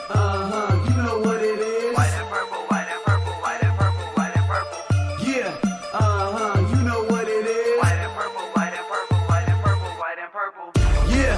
You know what it is. White and purple, white and purple, white and purple, white and purple. Yeah, you know what it is. White and purple, white and purple, white and purple, white and purple. Yeah,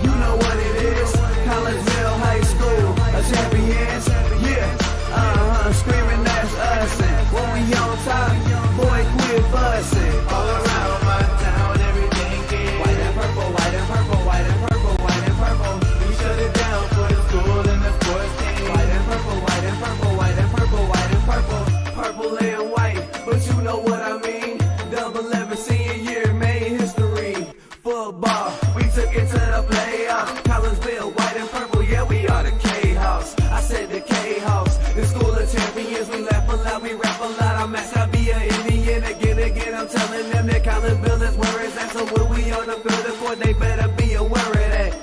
you know what it is. Collegeville High School, a champions. Yeah, screaming that's us. And when we on top, boy, quit fussing. All around my town, everything is white and purple, white and purple, white and purple, white and purple. We shut it down for the school and the sports team. White and purple, white and purple, white and purple, white and purple. Purple and white, but you know what I mean. Double 11 senior year made history. Football, we took it to the playoffs. Collegeville, white and purple, yeah, we are the K-House. I said the K-House, the school of champions. We laugh a lot, we rap a lot. I'm asked I be an Indian again. I'm telling them that Collegeville is where it's at. So when we on the field of court, they better be aware of that.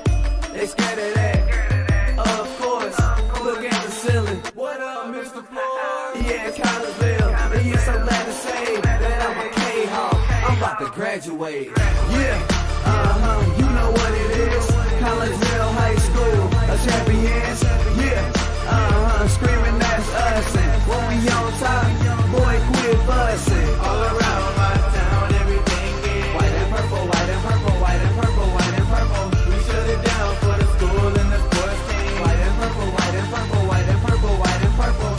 They scared of that. Of course, look at the ceiling. What up, Mr. Floyd? Yeah, it's Collegeville. And yes, I'm glad to say that I'm a K-Hawk. I'm about to graduate. Yeah, you know what it is. Collegeville High School, a champions. Yeah, screaming that's us. And when we on top, boy, quit fussing. All around my town, everything is white and purple, white and purple, white and purple, white and purple. We shut it down for the school and the sports team. White and purple, white and purple, white and purple, white and purple.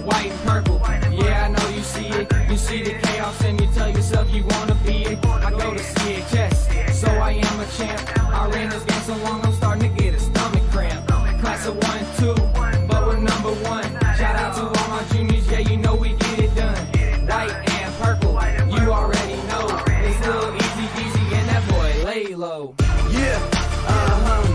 White and purple, yeah, I know you see it. You see the chaos and you tell yourself you wanna be it. I go to CHS, so I am a champ. I ran this game so long, I'm starting to get a stomach cramp. Class of 1 2, but we're number 1. Shout out to all my juniors, yeah, you know we get it done. White and purple, you already know. It's little easy peasy and that boy lay low. Yeah,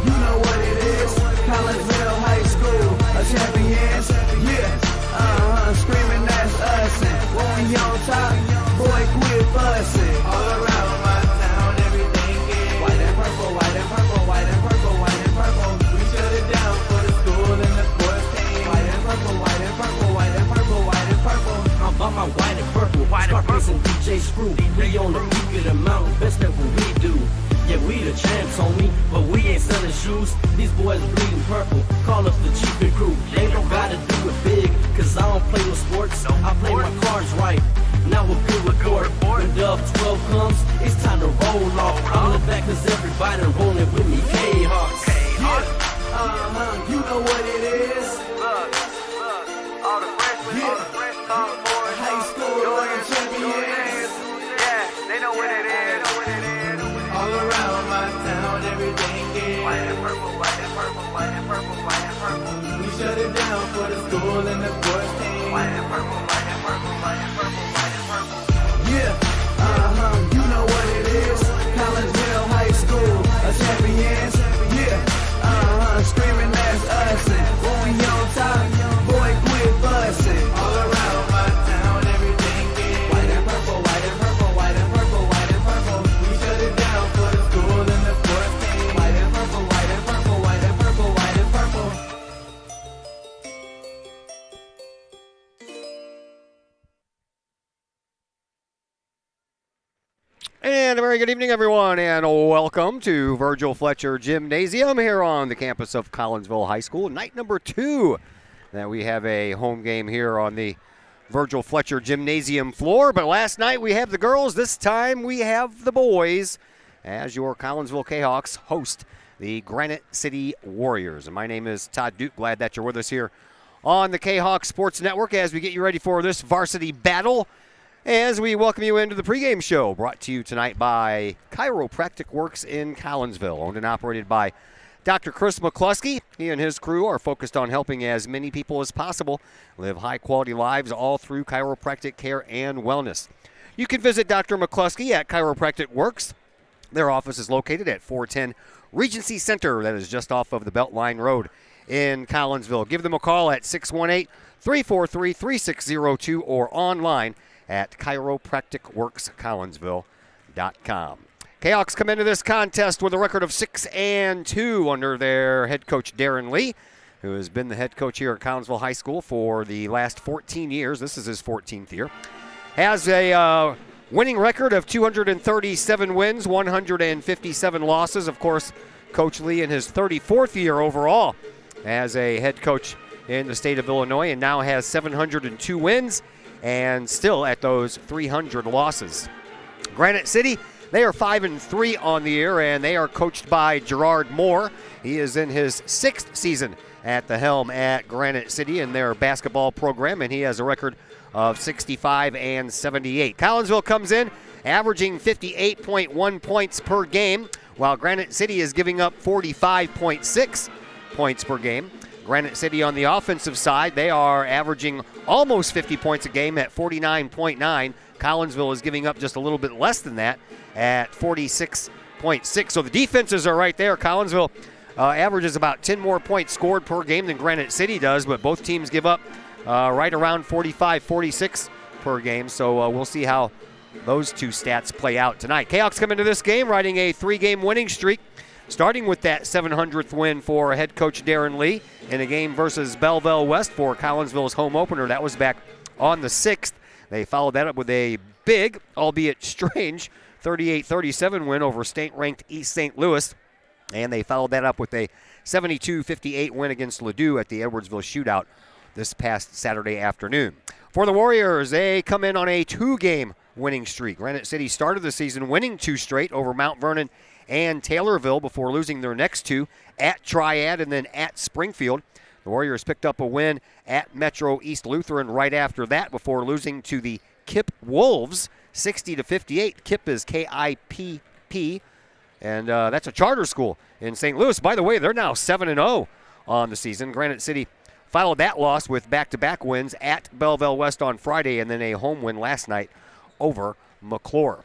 you know what it is. Collegeville High School, a champions. Yeah, screaming that's us. And when we on top, boy, quit fussing. All around my town, everything is white and purple, white and purple, white and purple, white and purple. We shut it down for the school and the sports team. White and purple, white and purple, white and purple, white and purple. I'm about my white and purple, Scarface and DJ Screw. We on the peak of the mountain, best at what we do. Yeah, we the champs, homie, but we ain't selling shoes. These boys bleeding purple, call us the cheap and crew. They don't gotta do it big, cause I don't play with sports. I play my cards right. Now we're good report. When Dub 12 comes, it's time to roll off. I'm in the back cause everybody rolling with me, K-Hawks. Yeah, you know what it is. Look, all the freshmen, all the fresh sophomores, High school, Jordan, champions. yeah, they know what it is. All around my town, everything is White and purple, white and purple, white and purple, white and purple. we shut it down for the school and the sports team. White and purple, white and purple, white and purple, white and purple. Yeah, you know what it is. Collegeville High School, a champions. Yeah, screaming that's us. And when we on top, boy, quit fussing. All around my town, everything is white and purple, white and purple, white and purple, white and purple. We shut it down for the school and the sports team. White and purple, white and purple, white and purple, white and purple. And a very good evening, everyone, and welcome to Virgil Fletcher Gymnasium here on the campus of Collinsville High School. Night number 2 that we have a home game here on the Virgil Fletcher Gymnasium floor. But last night we have the girls. This time we have the boys as your Collinsville K-Hawks host the Granite City Warriors. And my name is Todd Duke. Glad that you're with us here on the K-Hawk Sports Network as we get you ready for this varsity battle. As we welcome you into the pregame show, brought to you tonight by Chiropractic Works in Collinsville, owned and operated by Dr. Chris McCluskey. He and his crew are focused on helping as many people as possible live high-quality lives all through chiropractic care and wellness. You can visit Dr. McCluskey at Chiropractic Works. Their office is located at 410 Regency Center, that is just off of the Beltline Road in Collinsville. Give them a call at 618-343-3602 or online at chiropracticworkscollinsville.com. K-Hawks come into this contest with a record of 6-2 under their head coach Darren Lee, who has been the head coach here at Collinsville High School for the last 14 years. This is his 14th year. Has a winning record of 237 wins, 157 losses. Of course, Coach Lee in his 34th year overall as a head coach in the state of Illinois and now has 702 wins and still at those 300 losses. Granite City, they are 5-3 on the year, and they are coached by Gerard Moore. He is in his 6th season at the helm at Granite City in their basketball program, and he has a record of 65-78. Collinsville comes in averaging 58.1 points per game, while Granite City is giving up 45.6 points per game. Granite City on the offensive side, they are averaging almost 50 points a game at 49.9. Collinsville is giving up just a little bit less than that at 46.6. So the defenses are right there. Collinsville averages about 10 more points scored per game than Granite City does, but both teams give up right around 45, 46 per game. So we'll see how those two stats play out tonight. Cahoks come into this game riding a 3-game winning streak, starting with that 700th win for head coach Darren Lee in a game versus Belleville West for Collinsville's home opener. That was back on the 6th. They followed that up with a big, albeit strange, 38-37 win over state-ranked East St. Louis. And they followed that up with a 72-58 win against Ladue at the Edwardsville Shootout this past Saturday afternoon. For the Warriors, they come in on a 2-game winning streak. Granite City started the season winning 2 straight over Mount Vernon and Taylorville before losing their next 2 at Triad and then at Springfield. The Warriors picked up a win at Metro East Lutheran right after that before losing to the Kip Wolves 60-58. Kip is K-I-P-P, and that's a charter school in St. Louis. By the way, they're now 7-0 on the season. Granite City followed that loss with back-to-back wins at Belleville West on Friday and then a home win last night over McClure.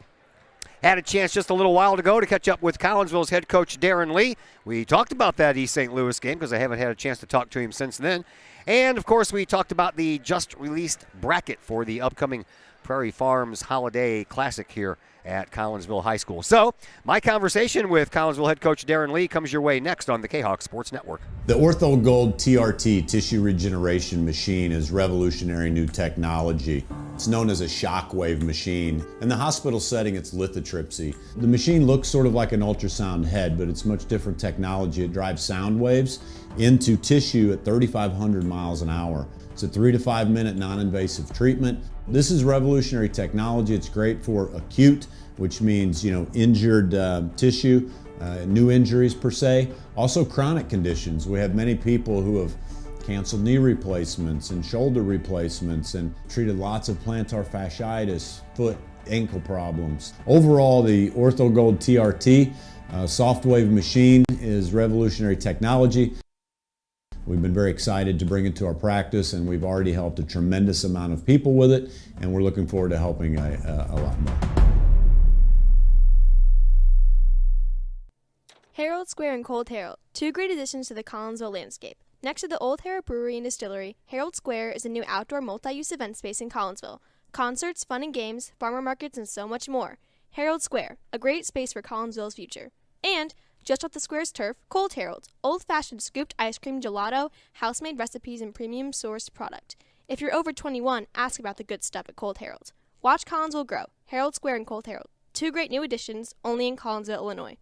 Had a chance just a little while ago to catch up with Collinsville's head coach Darren Lee. We talked about that East St. Louis game because I haven't had a chance to talk to him since then. And, of course, we talked about the just-released bracket for the upcoming Prairie Farms Holiday Classic here at Collinsville High School. So, my conversation with Collinsville head coach Darren Lee comes your way next on the Kahok Sports Network. The Ortho Gold TRT tissue regeneration machine is revolutionary new technology. It's known as a shockwave machine. In the hospital setting, it's lithotripsy. The machine looks sort of like an ultrasound head, but it's much different technology. It drives sound waves into tissue at 3,500 miles an hour. It's a 3 to 5 minute non-invasive treatment. This is revolutionary technology. It's great for acute, which means, injured tissue, new injuries per se. Also chronic conditions. We have many people who have canceled knee replacements and shoulder replacements and treated lots of plantar fasciitis, foot, ankle problems. Overall, the Ortho Gold TRT soft wave machine is revolutionary technology. We've been very excited to bring it to our practice, and we've already helped a tremendous amount of people with it, and we're looking forward to helping a lot more. Herald Square and Cold Herald, 2 great additions to the Collinsville landscape. Next to the Old Herald Brewery and Distillery, Herald Square is a new outdoor multi-use event space in Collinsville. Concerts, fun and games, farmer markets, and so much more. Herald Square, a great space for Collinsville's future. And just off the square's turf, Cold Herald, old-fashioned scooped ice cream gelato, house-made recipes, and premium-sourced product. If you're over 21, ask about the good stuff at Cold Herald. Watch Collinsville grow. Herald Square and Cold Herald, 2 great new additions, only in Collinsville, Illinois.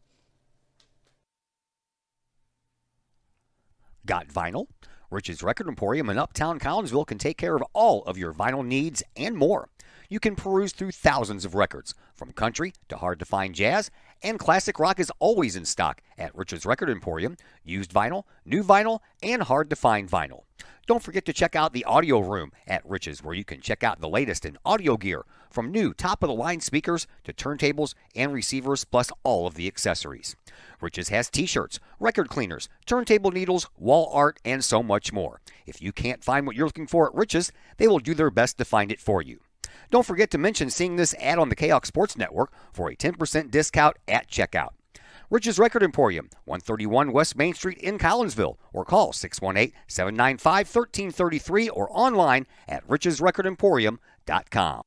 Got vinyl? Rich's Record Emporium in Uptown Collinsville can take care of all of your vinyl needs and more. You can peruse through thousands of records, from country to hard-to-find jazz, and classic rock is always in stock at Rich's Record Emporium. Used vinyl, new vinyl, and hard-to-find vinyl. Don't forget to check out the audio room at Rich's, where you can check out the latest in audio gear, from new top-of-the-line speakers to turntables and receivers, plus all of the accessories. Rich's has t-shirts, record cleaners, turntable needles, wall art, and so much more. If you can't find what you're looking for at Rich's, they will do their best to find it for you. Don't forget to mention seeing this ad on the Kahok Sports Network for a 10% discount at checkout. Rich's Record Emporium, 131 West Main Street in Collinsville, or call 618-795-1333 or online at richesrecordemporium.com.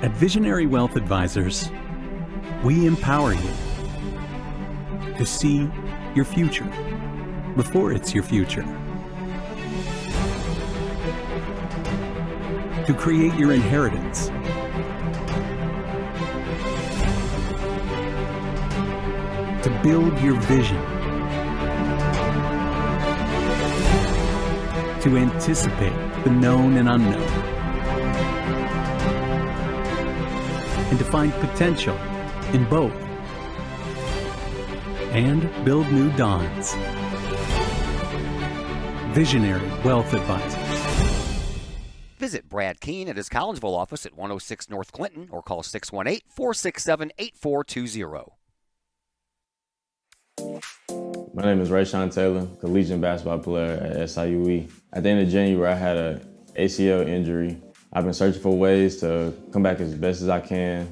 At Visionary Wealth Advisors, we empower you to see your future before it's your future, to create your inheritance, to build your vision, to anticipate the known and unknown, and to find potential in both, and build new dawns. Visionary Wealth Advisors. Visit Brad Keene at his Collinsville office at 106 North Clinton or call 618-467-8420. My name is Rayshawn Taylor, collegiate basketball player at SIUE. At the end of January, I had an ACL injury. I've been searching for ways to come back as best as I can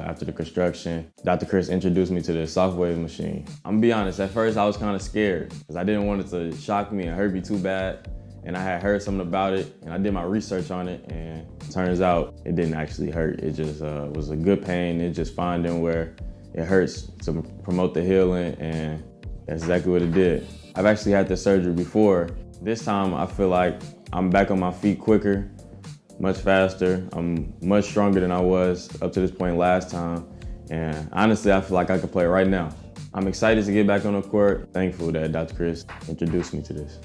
after the construction. Dr. Chris introduced me to the Shockwave machine. I'm gonna be honest, at first I was kind of scared because I didn't want it to shock me and hurt me too bad. And I had heard something about it, and I did my research on it, and it turns out it didn't actually hurt. It just was a good pain. It's just finding where it hurts to promote the healing, and that's exactly what it did. I've actually had this surgery before. This time I feel like I'm back on my feet quicker, much faster. I'm much stronger than I was up to this point last time. And honestly, I feel like I could play right now. I'm excited to get back on the court. Thankful that Dr. Chris introduced me to this.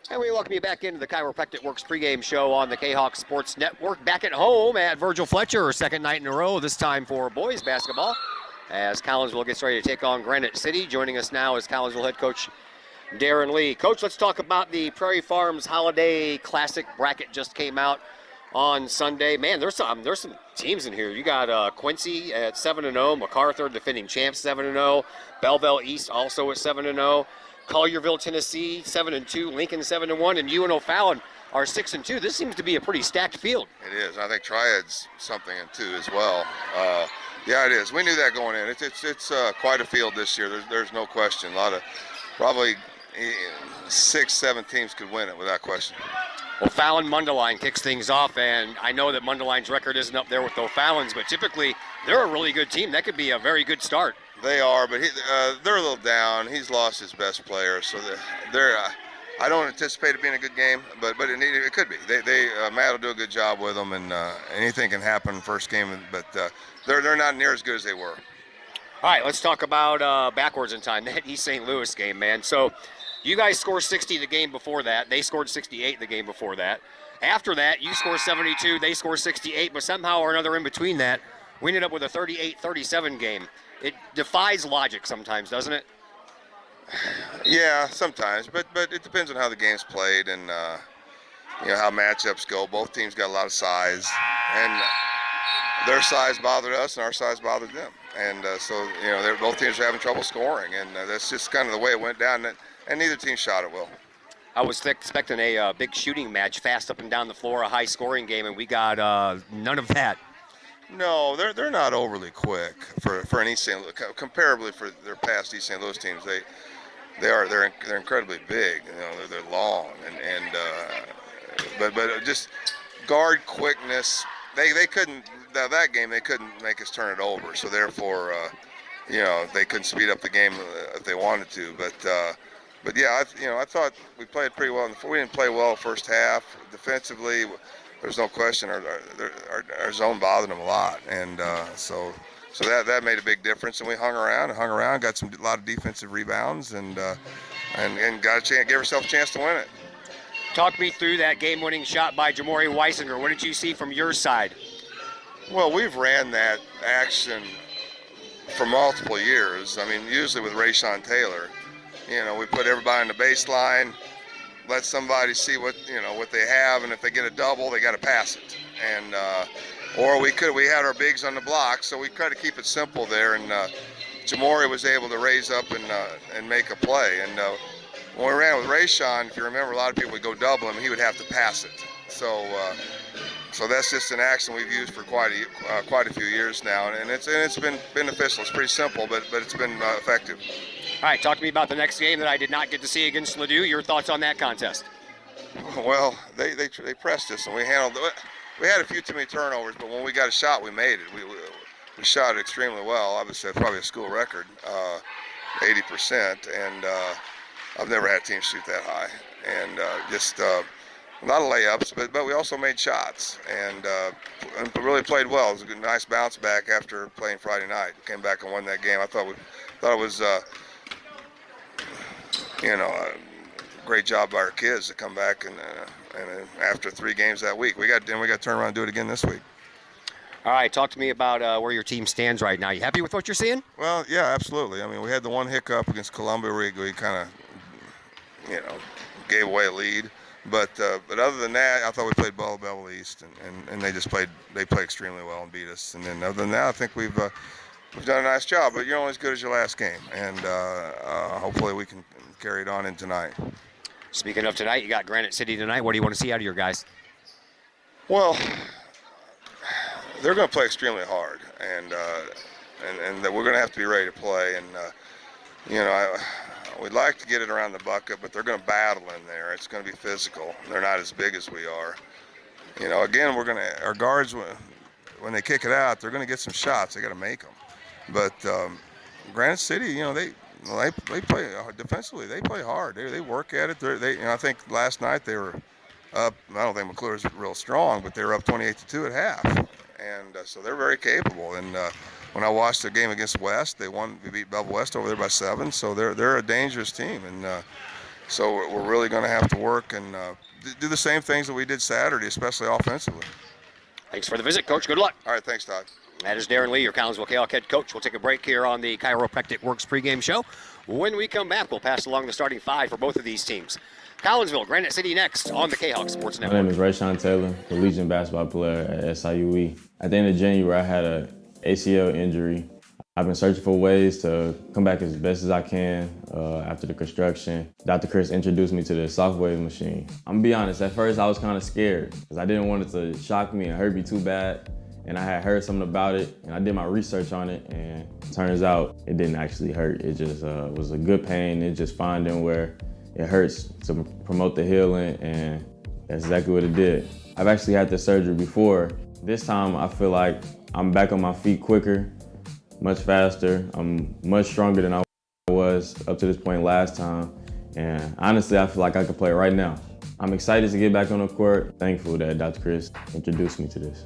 And we welcome you back into the Chiropractic Works pregame show on the Kahok Sports Network. Back at home at Virgil Fletcher, second night in a row, this time for boys basketball, as Collinsville gets ready to take on Granite City. Joining us now is Collinsville head coach Darren Lee. Coach, let's talk about the Prairie Farms Holiday Classic bracket just came out on Sunday. Man, there's some teams in here. You got Quincy at 7-0, MacArthur defending champs 7-0, Belleville East also at 7-0, Collierville, Tennessee 7-2, Lincoln 7-1, and UNO Fallon are 6-2. This seems to be a pretty stacked field. It is. I think Triad's something in too as well. Yeah, it is. We knew that going in. It's quite a field this year. There's no question. A lot of probably 6-7 teams could win it without question. Well, Fallon Mundelein kicks things off, and I know that Mundelein's record isn't up there with the Fallons, but typically they're a really good team. That could be a very good start. They are, but they're a little down. He's lost his best player, so they're I don't anticipate it being a good game, but it could be. Matt will do a good job with them, and anything can happen first game, but they're not near as good as they were. All right, let's talk about backwards in time, that East St. Louis game, man. So you guys scored 60 the game before that. They scored 68 the game before that. After that, you scored 72, they scored 68, but somehow or another in between that, we ended up with a 38-37 game. It defies logic sometimes, doesn't it? Yeah, sometimes, but it depends on how the game's played and how matchups go. Both teams got a lot of size, and their size bothered us, and our size bothered them. And so both teams are having trouble scoring, and that's just kind of the way it went down. And neither team shot it well. I was expecting a big shooting match, fast up and down the floor, a high-scoring game, and we got none of that. No, they're not overly quick for an East St. Louis. Comparably for their past East St. Louis teams, they're incredibly big. They're long but just guard quickness. They couldn't that game. They couldn't make us turn it over. So therefore, they couldn't speed up the game if they wanted to. But yeah, I thought we played pretty well. We didn't play well first half defensively. There's no question. Our zone bothered them a lot, and so that made a big difference. And we hung around, got a lot of defensive rebounds, and got a chance, gave ourselves a chance to win it. Talk me through that game-winning shot by Jamori Weisinger. What did you see from your side? Well, we've ran that action for multiple years. I mean, usually with Rayshawn Taylor, we put everybody on the baseline, let somebody see what they have, and if they get a double, they got to pass it. And or we had our bigs on the block, so we tried to keep it simple there. And Jamori was able to raise up and make a play. And when we ran with Rayshawn, if you remember, a lot of people would go double him, he would have to pass it. So that's just an action we've used for quite a few years now, and it's been beneficial. It's pretty simple, but it's been effective. All right, talk to me about the next game that I did not get to see against Ladue. Your thoughts on that contest? Well, they pressed us, and we handled it. We had a few too many turnovers, but when we got a shot, we made it. We shot it extremely well. Obviously, that's probably a school record, 80%, and I've never had teams shoot that high. And a lot of layups, but we also made shots and really played well. It was a good, nice bounce back after playing Friday night. Came back and won that game. I thought it was a great job by our kids to come back and after 3 games that week, we got to turn around and do it again this week. All right, talk to me about where your team stands right now. You happy with what you're seeing? Well, yeah, absolutely. I mean, we had the one hiccup against Columbia where we kind of, gave away a lead. But other than that, I thought we played Bevel East, and they played extremely well and beat us. And then other than that, I think we've done a nice job. But you're only as good as your last game, and hopefully we can carry it on in tonight. Speaking of tonight, you got Granite City tonight. What do you want to see out of your guys? Well, they're going to play extremely hard, and that we're going to have to be ready to play. And we'd like to get it around the bucket, but they're going to battle in there. It's going to be physical. They're not as big as we are. Again, our guards, when they kick it out, they're going to get some shots. They got to make them. But Granite City, they play defensively. They play hard. They work at it. I think last night they were up. I don't think McClure's real strong, but they were up 28-2 at half. And so they're very capable. And when I watched the game against West, they beat Bevel West over there by 7. So they're a dangerous team. And so we're really going to have to work and do the same things that we did Saturday, especially offensively. Thanks for the visit, Coach. Good luck. All right, thanks, Todd. That is Darren Lee, your Collinsville Kahok head coach. We'll take a break here on the Chiropractic Works pregame show. When we come back, we'll pass along the starting 5 for both of these teams. Collinsville, Granite City next on the Kahok Sports Network. My name is Rayshawn Taylor, collegiate basketball player at SIUE. At the end of January, I had an ACL injury. I've been searching for ways to come back as best as I can after the construction. Dr. Chris introduced me to the Shockwave machine. I'm gonna be honest, at first I was kind of scared because I didn't want it to shock me and hurt me too bad. And I had heard something about it, and I did my research on it, and it turns out it didn't actually hurt. It just was a good pain. It's just finding where it hurts to promote the healing, and that's exactly what it did. I've actually had this surgery before. This time I feel like I'm back on my feet quicker, much faster. I'm much stronger than I was up to this point last time, and honestly I feel like I could play right now. I'm excited to get back on the court. Thankful that Dr. Chris introduced me to this.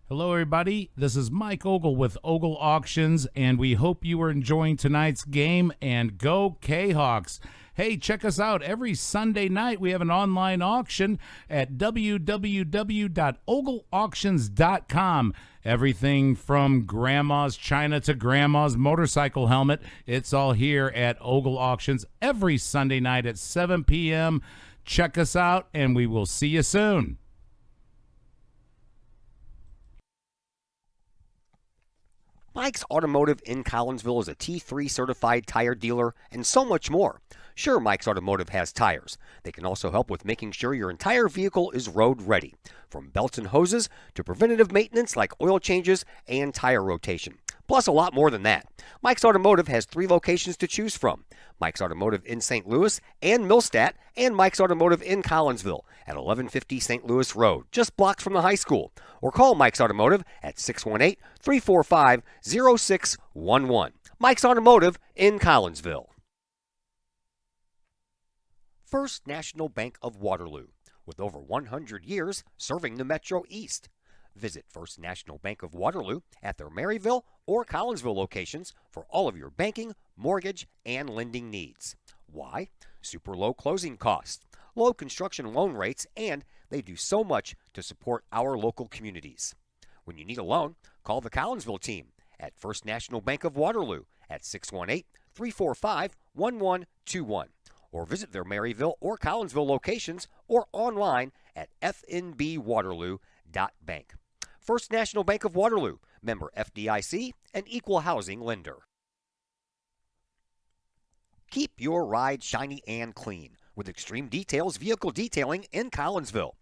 Hello, everybody. This is Mike Ogle with Ogle Auctions, and we hope you are enjoying tonight's game. And go Kahawks! Hey, check us out. Every Sunday night, we have an online auction at www.ogleauctions.com. Everything from grandma's china to grandma's motorcycle helmet. It's all here at Ogle Auctions every Sunday night at 7 p.m. Check us out, and we will see you soon. Mike's Automotive in Collinsville is a T3 certified tire dealer and so much more. Sure, Mike's Automotive has tires. They can also help with making sure your entire vehicle is road ready, from belts and hoses to preventative maintenance like oil changes and tire rotation. Plus a lot more than that. Mike's Automotive has 3 locations to choose from. Mike's Automotive in St. Louis and Millstadt, and Mike's Automotive in Collinsville at 1150 St. Louis Road, just blocks from the high school. Or call Mike's Automotive at 618-345-0611. Mike's Automotive in Collinsville. First National Bank of Waterloo, with over 100 years serving the Metro East. Visit First National Bank of Waterloo at their Maryville or Collinsville locations for all of your banking, mortgage, and lending needs. Why? Super low closing costs, low construction loan rates, and they do so much to support our local communities. When you need a loan, call the Collinsville team at First National Bank of Waterloo at 618-345-1121 or visit their Maryville or Collinsville locations or online at fnbwaterloo.bank. First National Bank of Waterloo, member FDIC, and equal housing lender. Keep your ride shiny and clean with Extreme Details Vehicle Detailing in Collinsville.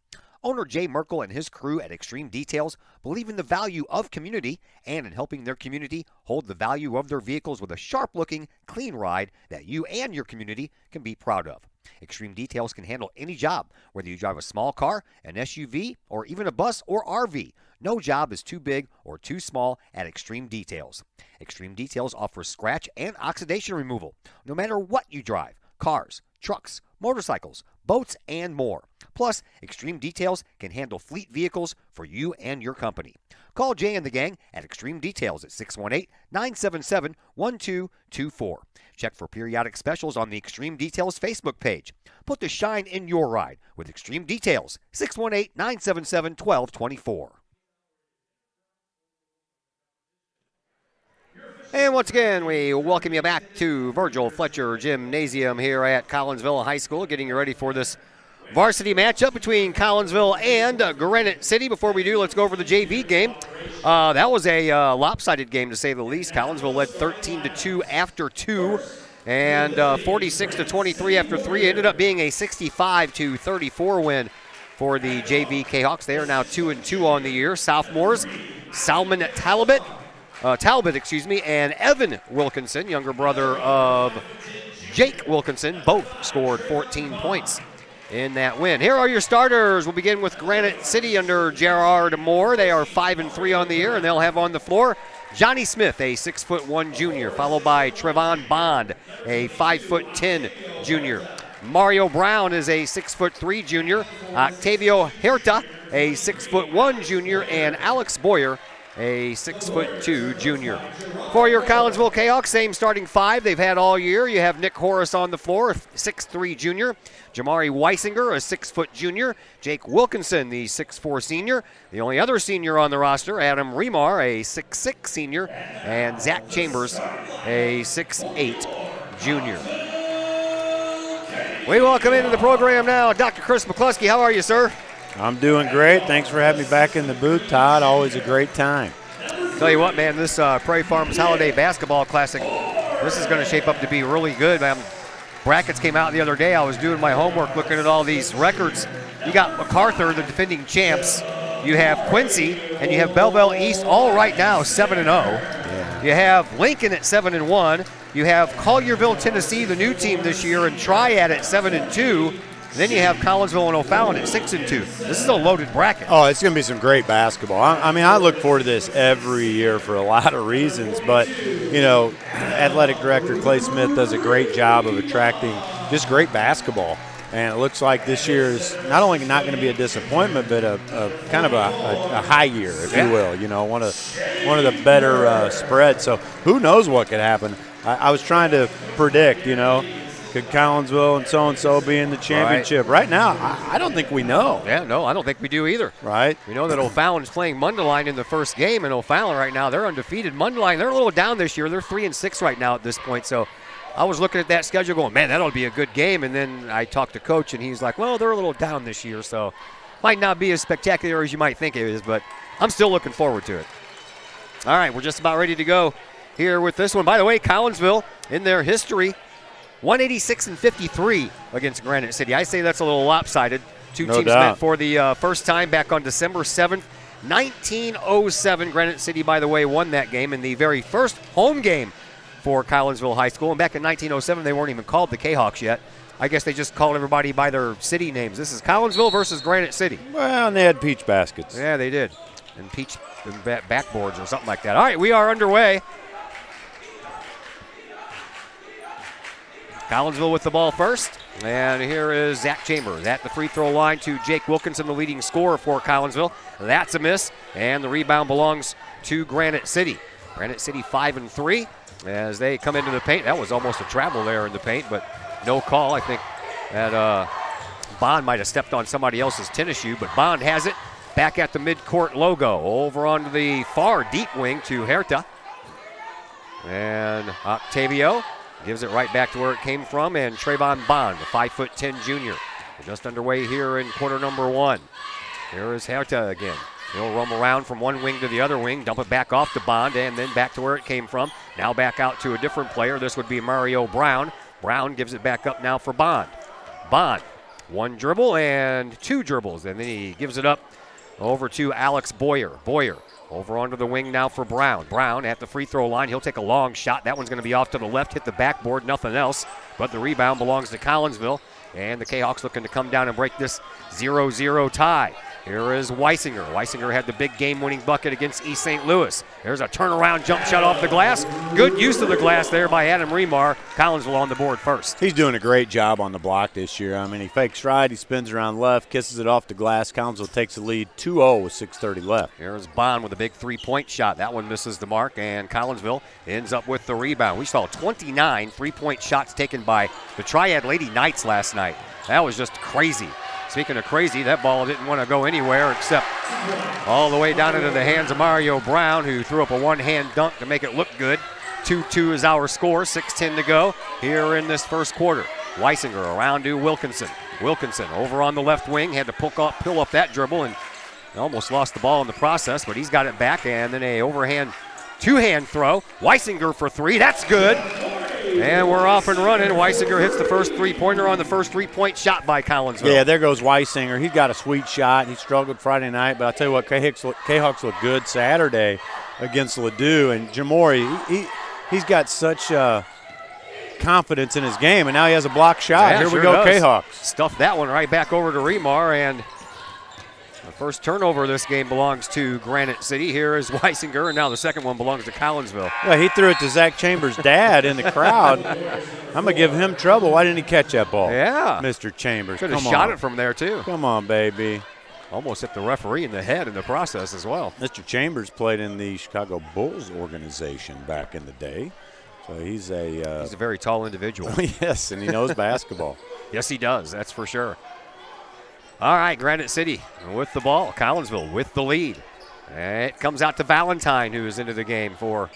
Owner Jay Merkel and his crew at Extreme Details believe in the value of community and in helping their community hold the value of their vehicles with a sharp-looking, clean ride that you and your community can be proud of. Extreme Details can handle any job, whether you drive a small car, an SUV, or even a bus or RV. No job is too big or too small at Extreme Details. Extreme Details offers scratch and oxidation removal, no matter what you drive: cars, trucks, motorcycles, boats, and more. Plus, Extreme Details can handle fleet vehicles for you and your company. Call Jay and the gang at Extreme Details at 618-977-1224. Check for periodic specials on the Extreme Details Facebook page. Put the shine in your ride with Extreme Details, 618-977-1224. And once again, we welcome you back to Virgil Fletcher Gymnasium here at Collinsville High School, getting you ready for this varsity matchup between Collinsville and Granite City. Before we do, let's go over the JV game. That was a lopsided game, to say the least. Collinsville led 13-2 after 2 and 46-23 after 3. Ended up being a 65-34 win for the JV Kahawks. They are now 2-2 on the year. Sophomores Salmon Talbot, and Evan Wilkinson, younger brother of Jake Wilkinson, both scored 14 points in that win. Here are your starters. We'll begin with Granite City under Gerard Moore. They are 5-3 on the year, and they'll have on the floor Johnny Smith, a 6'1" junior, followed by Trevon Bond, a 5'10" junior. Mario Brown is a 6'3" junior. Octavio Herta, a 6'1" junior, and Alex Boyer, a 6'2" junior. For your Collinsville Kahawks, same starting five they've had all year. You have Nick Horace on the floor, 6'3" junior. Jamari Weisinger, a 6' junior. Jake Wilkinson, the 6'4" senior. The only other senior on the roster, Adam Remar, a 6'6" senior. And Zach Chambers, a 6'8" junior. We welcome into the program now Dr. Chris McCluskey. How are you, sir? I'm doing great. Thanks for having me back in the booth, Todd. Always a great time. Tell you what, man, this Prairie Farms Holiday Basketball Classic, this is going to shape up to be really good, man. Brackets came out the other day. I was doing my homework looking at all these records. You got MacArthur, the defending champs. You have Quincy, and you have Belleville East all right now 7-0. Yeah. You have Lincoln at 7-1. You have Collierville, Tennessee, the new team this year, and Triad at 7-2. Then you have Collinsville and O'Fallon at 6-2. This is a loaded bracket. Oh, it's going to be some great basketball. I mean, I look forward to this every year for a lot of reasons. But, you know, athletic director Clay Smith does a great job of attracting just great basketball. And it looks like this year is not only not going to be a disappointment, but a kind of a high year, if you will. You know, one of the better spreads. So who knows what could happen? I was trying to predict, you know, could Collinsville and so be in the championship? Right now, I don't think we know. Yeah, no, I don't think we do either. Right. We know that O'Fallon's playing Mundelein in the first game, and O'Fallon right now, they're undefeated. Mundelein, they're a little down this year. They're 3-6 right now at this point. So I was looking at that schedule going, man, that'll be a good game. And then I talked to Coach, and he's like, well, they're a little down this year, so might not be as spectacular as you might think it is, but I'm still looking forward to it. All right, we're just about ready to go here with this one. By the way, Collinsville, in their history, 186-53 against Granite City. I say that's a little lopsided. Two teams met for the first time back on December 7th, 1907. Granite City, by the way, won that game in the very first home game for Collinsville High School. And back in 1907, they weren't even called the Kahawks yet. I guess they just called everybody by their city names. This is Collinsville versus Granite City. Well, and they had peach baskets. Yeah, they did. And peach backboards or something like that. All right, we are underway. Collinsville with the ball first, and here is Zach Chambers at the free throw line to Jake Wilkinson, the leading scorer for Collinsville. That's a miss, and the rebound belongs to Granite City. Granite City 5-3 as they come into the paint. That was almost a travel there in the paint, but no call. I think that Bond might have stepped on somebody else's tennis shoe, but Bond has it back at the midcourt logo. Over onto the far deep wing to Herta. And Octavio gives it right back to where it came from, and Trayvon Bond, the 5'10" junior. We're just underway here in quarter number one. Here is Herta again. He'll roam around from one wing to the other wing, dump it back off to Bond, and then back to where it came from. Now back out to a different player. This would be Mario Brown. Brown gives it back up now for Bond. Bond, one dribble and two dribbles, and then he gives it up over to Alex Boyer. Boyer over onto the wing now for Brown. Brown at the free throw line. He'll take a long shot. That one's going to be off to the left, hit the backboard, nothing else. But the rebound belongs to Collinsville. And the Kahawks looking to come down and break this 0-0 tie. Here is Weisinger. Weisinger had the big game-winning bucket against East St. Louis. There's a turnaround jump shot off the glass. Good use of the glass there by Adam Remar. Collinsville on the board first. He's doing a great job on the block this year. I mean, he fakes right, he spins around left, kisses it off the glass. Collinsville takes the lead 2-0 with 6:30 left. Here's Bond with a big three-point shot. That one misses the mark, and Collinsville ends up with the rebound. We saw 29 three-point shots taken by the Triad Lady Knights last night. That was just crazy. Speaking of crazy, that ball didn't want to go anywhere except all the way down into the hands of Mario Brown, who threw up a one-hand dunk to make it look good. 2-2 is our score, 6:10 to go here in this first quarter. Weisinger around to Wilkinson. Wilkinson over on the left wing, had to pull up that dribble and almost lost the ball in the process, but he's got it back, and then a overhand two-hand throw. Weisinger for three, that's good. And we're off and running. Weisinger hits the first three-pointer on the first three-point shot by Collinsville. Yeah, there goes Weisinger. He's got a sweet shot. He struggled Friday night, but I'll tell you what, Kahawks look good Saturday against Ladue. And Jamori, he's got such confidence in his game, and now he has a block shot. Yeah, Here sure we go, does. Kahawks. Stuffed that one right back over to Remar, and the first turnover of this game belongs to Granite City. Here is Weisinger, and now the second one belongs to Collinsville. Well, he threw it to Zach Chambers' dad in the crowd. I'm going to give him trouble. Why didn't he catch that ball? Yeah. Mr. Chambers, Could have come shot on. it from there, too. Come on, baby. Almost hit the referee in the head in the process as well. Mr. Chambers played in the Chicago Bulls organization back in the day. So he's a very tall individual. Yes, and he knows basketball. Yes, he does. That's for sure. All right, Granite City with the ball. Collinsville with the lead. It comes out to Valentine, who is into the game for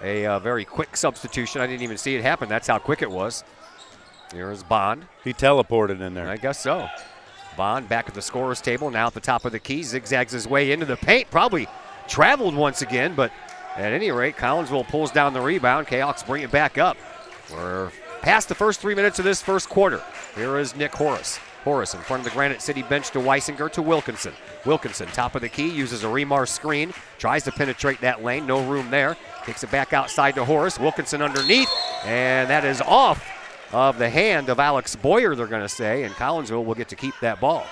a very quick substitution. I didn't even see it happen. That's how quick it was. Here's Bond. He teleported in there. I guess so. Bond back at the scorer's table, now at the top of the key, zigzags his way into the paint. Probably traveled once again, but at any rate, Collinsville pulls down the rebound. Kahawks bring it back up. We're past the first 3 minutes of this first quarter. Here is Nick Horace. Horace in front of the Granite City bench to Weisinger to Wilkinson. Wilkinson, top of the key, uses a Remar screen, tries to penetrate that lane, no room there. Kicks it back outside to Horace. Wilkinson underneath, and that is off of the hand of Alex Boyer, they're going to say, and Collinsville will get to keep that ball.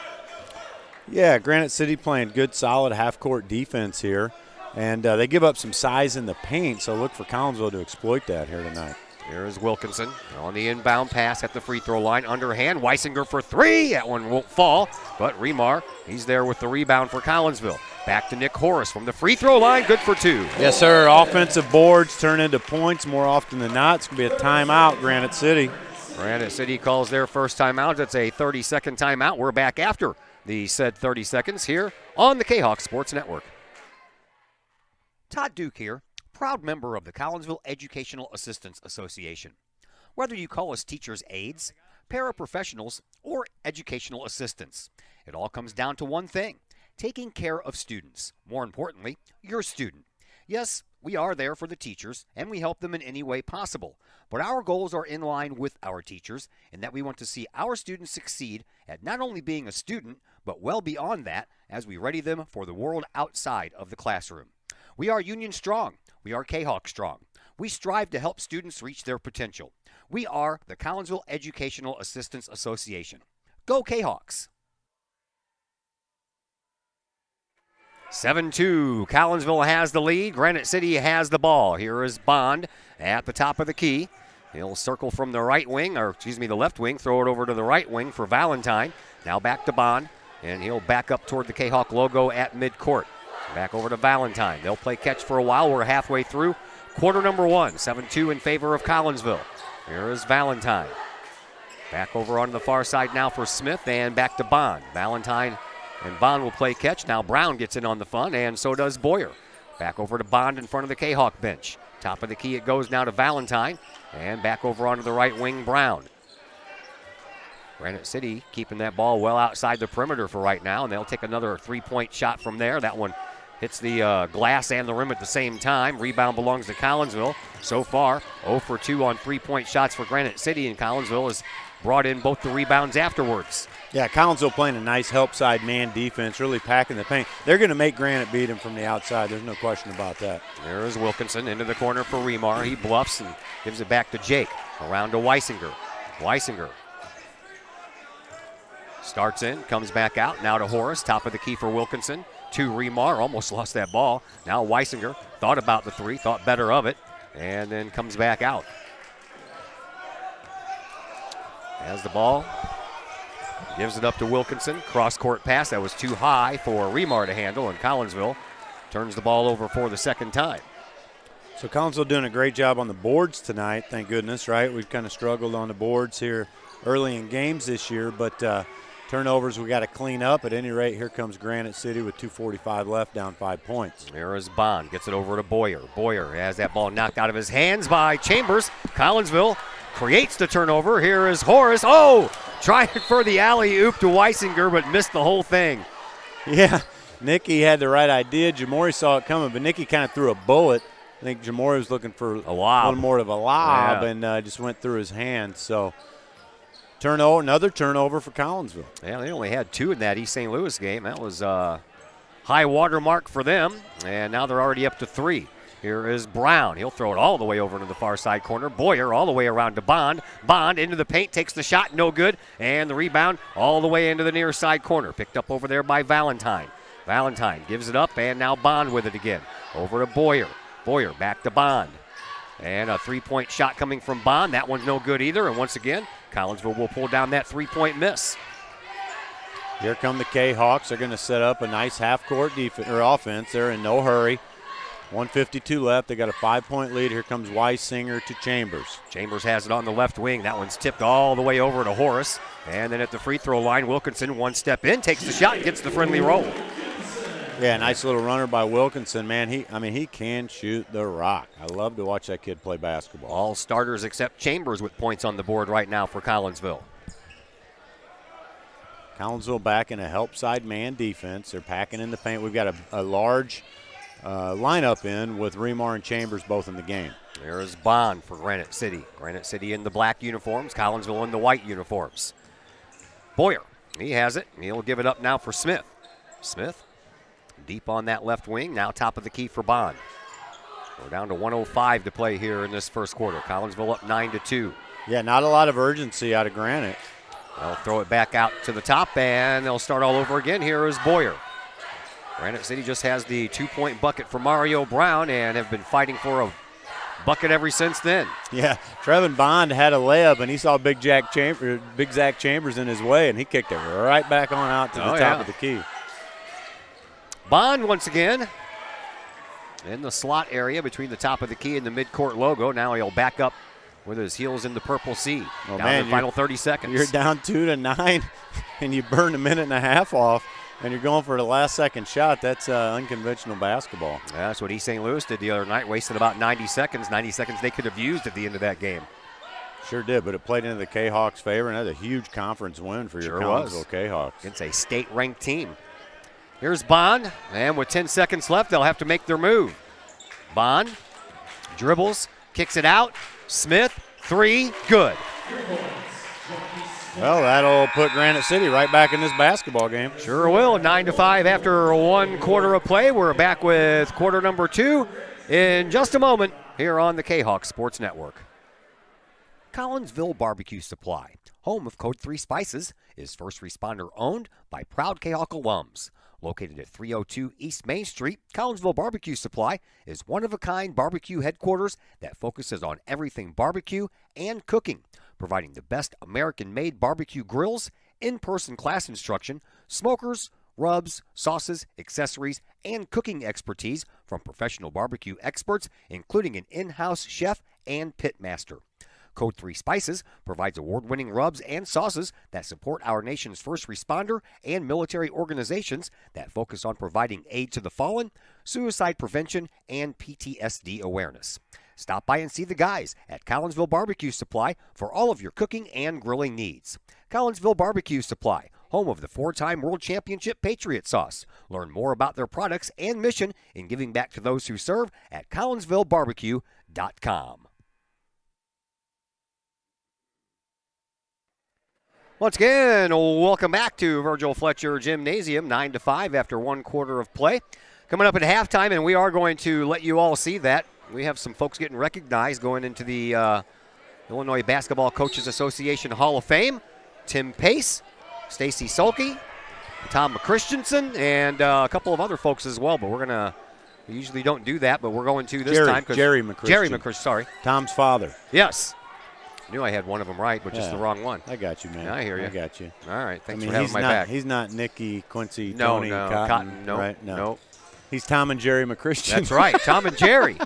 Yeah, Granite City playing good, solid half-court defense here, and they give up some size in the paint, so look for Collinsville to exploit that here tonight. Here is Wilkinson on the inbound pass at the free throw line. Underhand, Weisinger for three. That one won't fall, but Remar, he's there with the rebound for Collinsville. Back to Nick Horace from the free throw line, good for two. Yes, sir. Offensive boards turn into points more often than not. It's going to be a timeout, Granite City. Granite City calls their first timeout. It's a 30-second timeout. We're back after the said 30 seconds here on the Kahawk Sports Network. Todd Duke here, proud member of the Collinsville Educational Assistance Association. Whether you call us teachers' aides, paraprofessionals, or educational assistants, it all comes down to one thing: taking care of students. More importantly, your student. Yes, we are there for the teachers, and we help them in any way possible. But our goals are in line with our teachers, in that we want to see our students succeed at not only being a student, but well beyond that as we ready them for the world outside of the classroom. We are Union Strong. We are Kahawk Strong. We strive to help students reach their potential. We are the Collinsville Educational Assistance Association. Go Kahawks! 7-2. Collinsville has the lead. Granite City has the ball. Here is Bond at the top of the key. He'll circle from the right wing, the left wing, throw it over to the right wing for Valentine. Now back to Bond, and he'll back up toward the Kahawk logo at midcourt. Back over to Valentine. They'll play catch for a while. We're halfway through quarter number one. 7-2 in favor of Collinsville. Here is Valentine. Back over on the far side now for Smith, and back to Bond. Valentine and Bond will play catch. Now Brown gets in on the fun, and so does Boyer. Back over to Bond in front of the Kahawk bench. Top of the key it goes now to Valentine, and back over onto the right wing, Brown. Granite City keeping that ball well outside the perimeter for right now, and they'll take another three-point shot from there. That one hits the glass and the rim at the same time. Rebound belongs to Collinsville. So far, 0 for 2 on three-point shots for Granite City, and Collinsville has brought in both the rebounds afterwards. Yeah, Collinsville playing a nice help side man defense, really packing the paint. They're going to make Granite beat him from the outside. There's no question about that. There is Wilkinson into the corner for Remar. He bluffs and gives it back to Jake. Around to Weisinger. Weisinger Starts in, comes back out. Now to Horace, top of the key for Wilkinson. To Remar, almost lost that ball. Now Weisinger thought about the three, thought better of it, and then comes back out. Has the ball, gives it up to Wilkinson. Cross-court pass, that was too high for Remar to handle, and Collinsville turns the ball over for the second time. So Collinsville doing a great job on the boards tonight, thank goodness, right? We've kind of struggled on the boards here early in games this year, but turnovers we got to clean up. At any rate, here comes Granite City with 2:45 left, down 5 points. There is Bond, gets it over to Boyer. Boyer has that ball knocked out of his hands by Chambers. Collinsville creates the turnover. Here is Horace. Oh, trying for the alley-oop to Weisinger, but missed the whole thing. Yeah, Nicky had the right idea. Jamori saw it coming, but Nicky kind of threw a bullet. I think Jamori was looking for a little more of a lob, and just went through his hands. So another turnover for Collinsville. Yeah, they only had 2 in that East St. Louis game. That was a high water mark for them, and now they're already up to 3. Here is Brown. He'll throw it all the way over into the far side corner. Boyer all the way around to Bond. Bond into the paint, takes the shot, no good. And the rebound all the way into the near side corner. Picked up over there by Valentine. Valentine gives it up, and now Bond with it again. Over to Boyer. Boyer back to Bond. And a three-point shot coming from Bond. That one's no good either. And once again, Collinsville will pull down that three-point miss. Here come the K-Hawks. They're going to set up a nice half-court defense or offense. They're in no hurry. 1:52 left. They got a 5-point lead. Here comes Weisinger to Chambers. Chambers has it on the left wing. That one's tipped all the way over to Horace. And then at the free throw line, Wilkinson one step in, takes the shot, and gets the friendly roll. Yeah, nice little runner by Wilkinson. Man, he can shoot the rock. I love to watch that kid play basketball. All starters except Chambers with points on the board right now for Collinsville. Collinsville back in a help side man defense. They're packing in the paint. We've got a large lineup in with Remar and Chambers both in the game. There is Bond for Granite City. Granite City in the black uniforms, Collinsville in the white uniforms. Boyer, he has it. He'll give it up now for Smith. Smith deep on that left wing, now top of the key for Bond. We're down to 1:05 to play here in this first quarter. Collinsville up 9-2. Yeah, not a lot of urgency out of Granite. They'll throw it back out to the top, and they'll start all over again. Here is Boyer. Granite City just has the 2-point bucket for Mario Brown and have been fighting for a bucket ever since then. Yeah, Trevin Bond had a layup, and he saw Big Zach Chambers in his way, and he kicked it right back on out to the top of the key. Bond once again in the slot area between the top of the key and the midcourt logo. Now he'll back up with his heels in the purple C. Oh, down man, to the final 30 seconds. You're down 2-9, and you burn a minute and a half off, and you're going for the last second shot. That's unconventional basketball. Yeah, that's what East St. Louis did the other night, wasted about 90 seconds. 90 seconds they could have used at the end of that game. Sure did, but it played into the K-Hawks' favor, and that's a huge conference win for your Collinsville K-Hawks. Against a state-ranked team. Here's Bond, and with 10 seconds left, they'll have to make their move. Bond dribbles, kicks it out. Smith, three, good. Well, that'll put Granite City right back in this basketball game. Sure will. 9-5 after 1 quarter of play. We're back with quarter number 2 in just a moment here on the K-Hawk Sports Network. Collinsville Barbecue Supply, home of Code 3 Spices, is first responder owned by proud K-Hawk alums. Located at 302 East Main Street, Collinsville Barbecue Supply is one-of-a-kind barbecue headquarters that focuses on everything barbecue and cooking, providing the best American-made barbecue grills, in-person class instruction, smokers, rubs, sauces, accessories, and cooking expertise from professional barbecue experts, including an in-house chef and pit master. Code 3 Spices provides award-winning rubs and sauces that support our nation's first responder and military organizations that focus on providing aid to the fallen, suicide prevention, and PTSD awareness. Stop by and see the guys at Collinsville Barbecue Supply for all of your cooking and grilling needs. Collinsville Barbecue Supply, home of the 4-time World Championship Patriot Sauce. Learn more about their products and mission in giving back to those who serve at CollinsvilleBarbecue.com. Once again, welcome back to Virgil Fletcher Gymnasium, 9-5 after 1 quarter of play. Coming up at halftime, and we are going to let you all see that. We have some folks getting recognized going into the Illinois Basketball Coaches Association Hall of Fame. Tim Pace, Stacy Sulke, Tom McChristiansen, and a couple of other folks as well. But we usually don't do that, but we're going to this time. Jerry McChristian. Jerry McChristian, sorry. Tom's father. Yes. Knew I had one of them right, but just the wrong one. I got you, man. Yeah, I hear you. I got you. All right, thanks for having my back. He's not Nicky, Quincy, No, Tony, no, Cotton. no, right? No. no. He's Tom and Jerry McChristian. That's right, Tom and Jerry.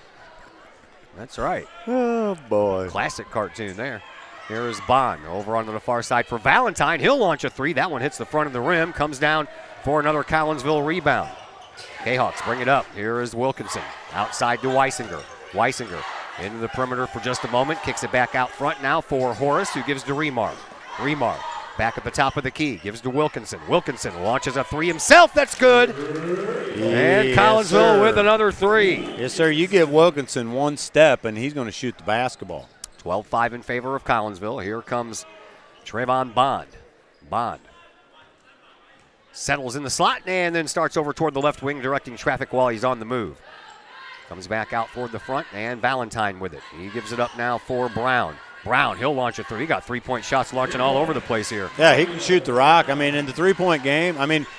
That's right. Oh, boy. Classic cartoon there. Here is Bond over onto the far side for Valentine. He'll launch a three. That one hits the front of the rim, comes down for another Collinsville rebound. Jayhawks bring it up. Here is Wilkinson. Outside to Weisinger. Weisinger into the perimeter for just a moment. Kicks it back out front now for Horace, who gives to Remar. Remar back at the top of the key. Gives to Wilkinson. Wilkinson launches a three himself. That's good. And Collinsville with another three. Yes, sir. You give Wilkinson one step, and he's going to shoot the basketball. 12-5 in favor of Collinsville. Here comes Trayvon Bond. Bond settles in the slot and then starts over toward the left wing, directing traffic while he's on the move. Comes back out toward the front, and Valentine with it. He gives it up now for Brown. Brown, he'll launch a three. He got three-point shots launching all over the place here. Yeah, he can shoot the rock. I mean, in the three-point game,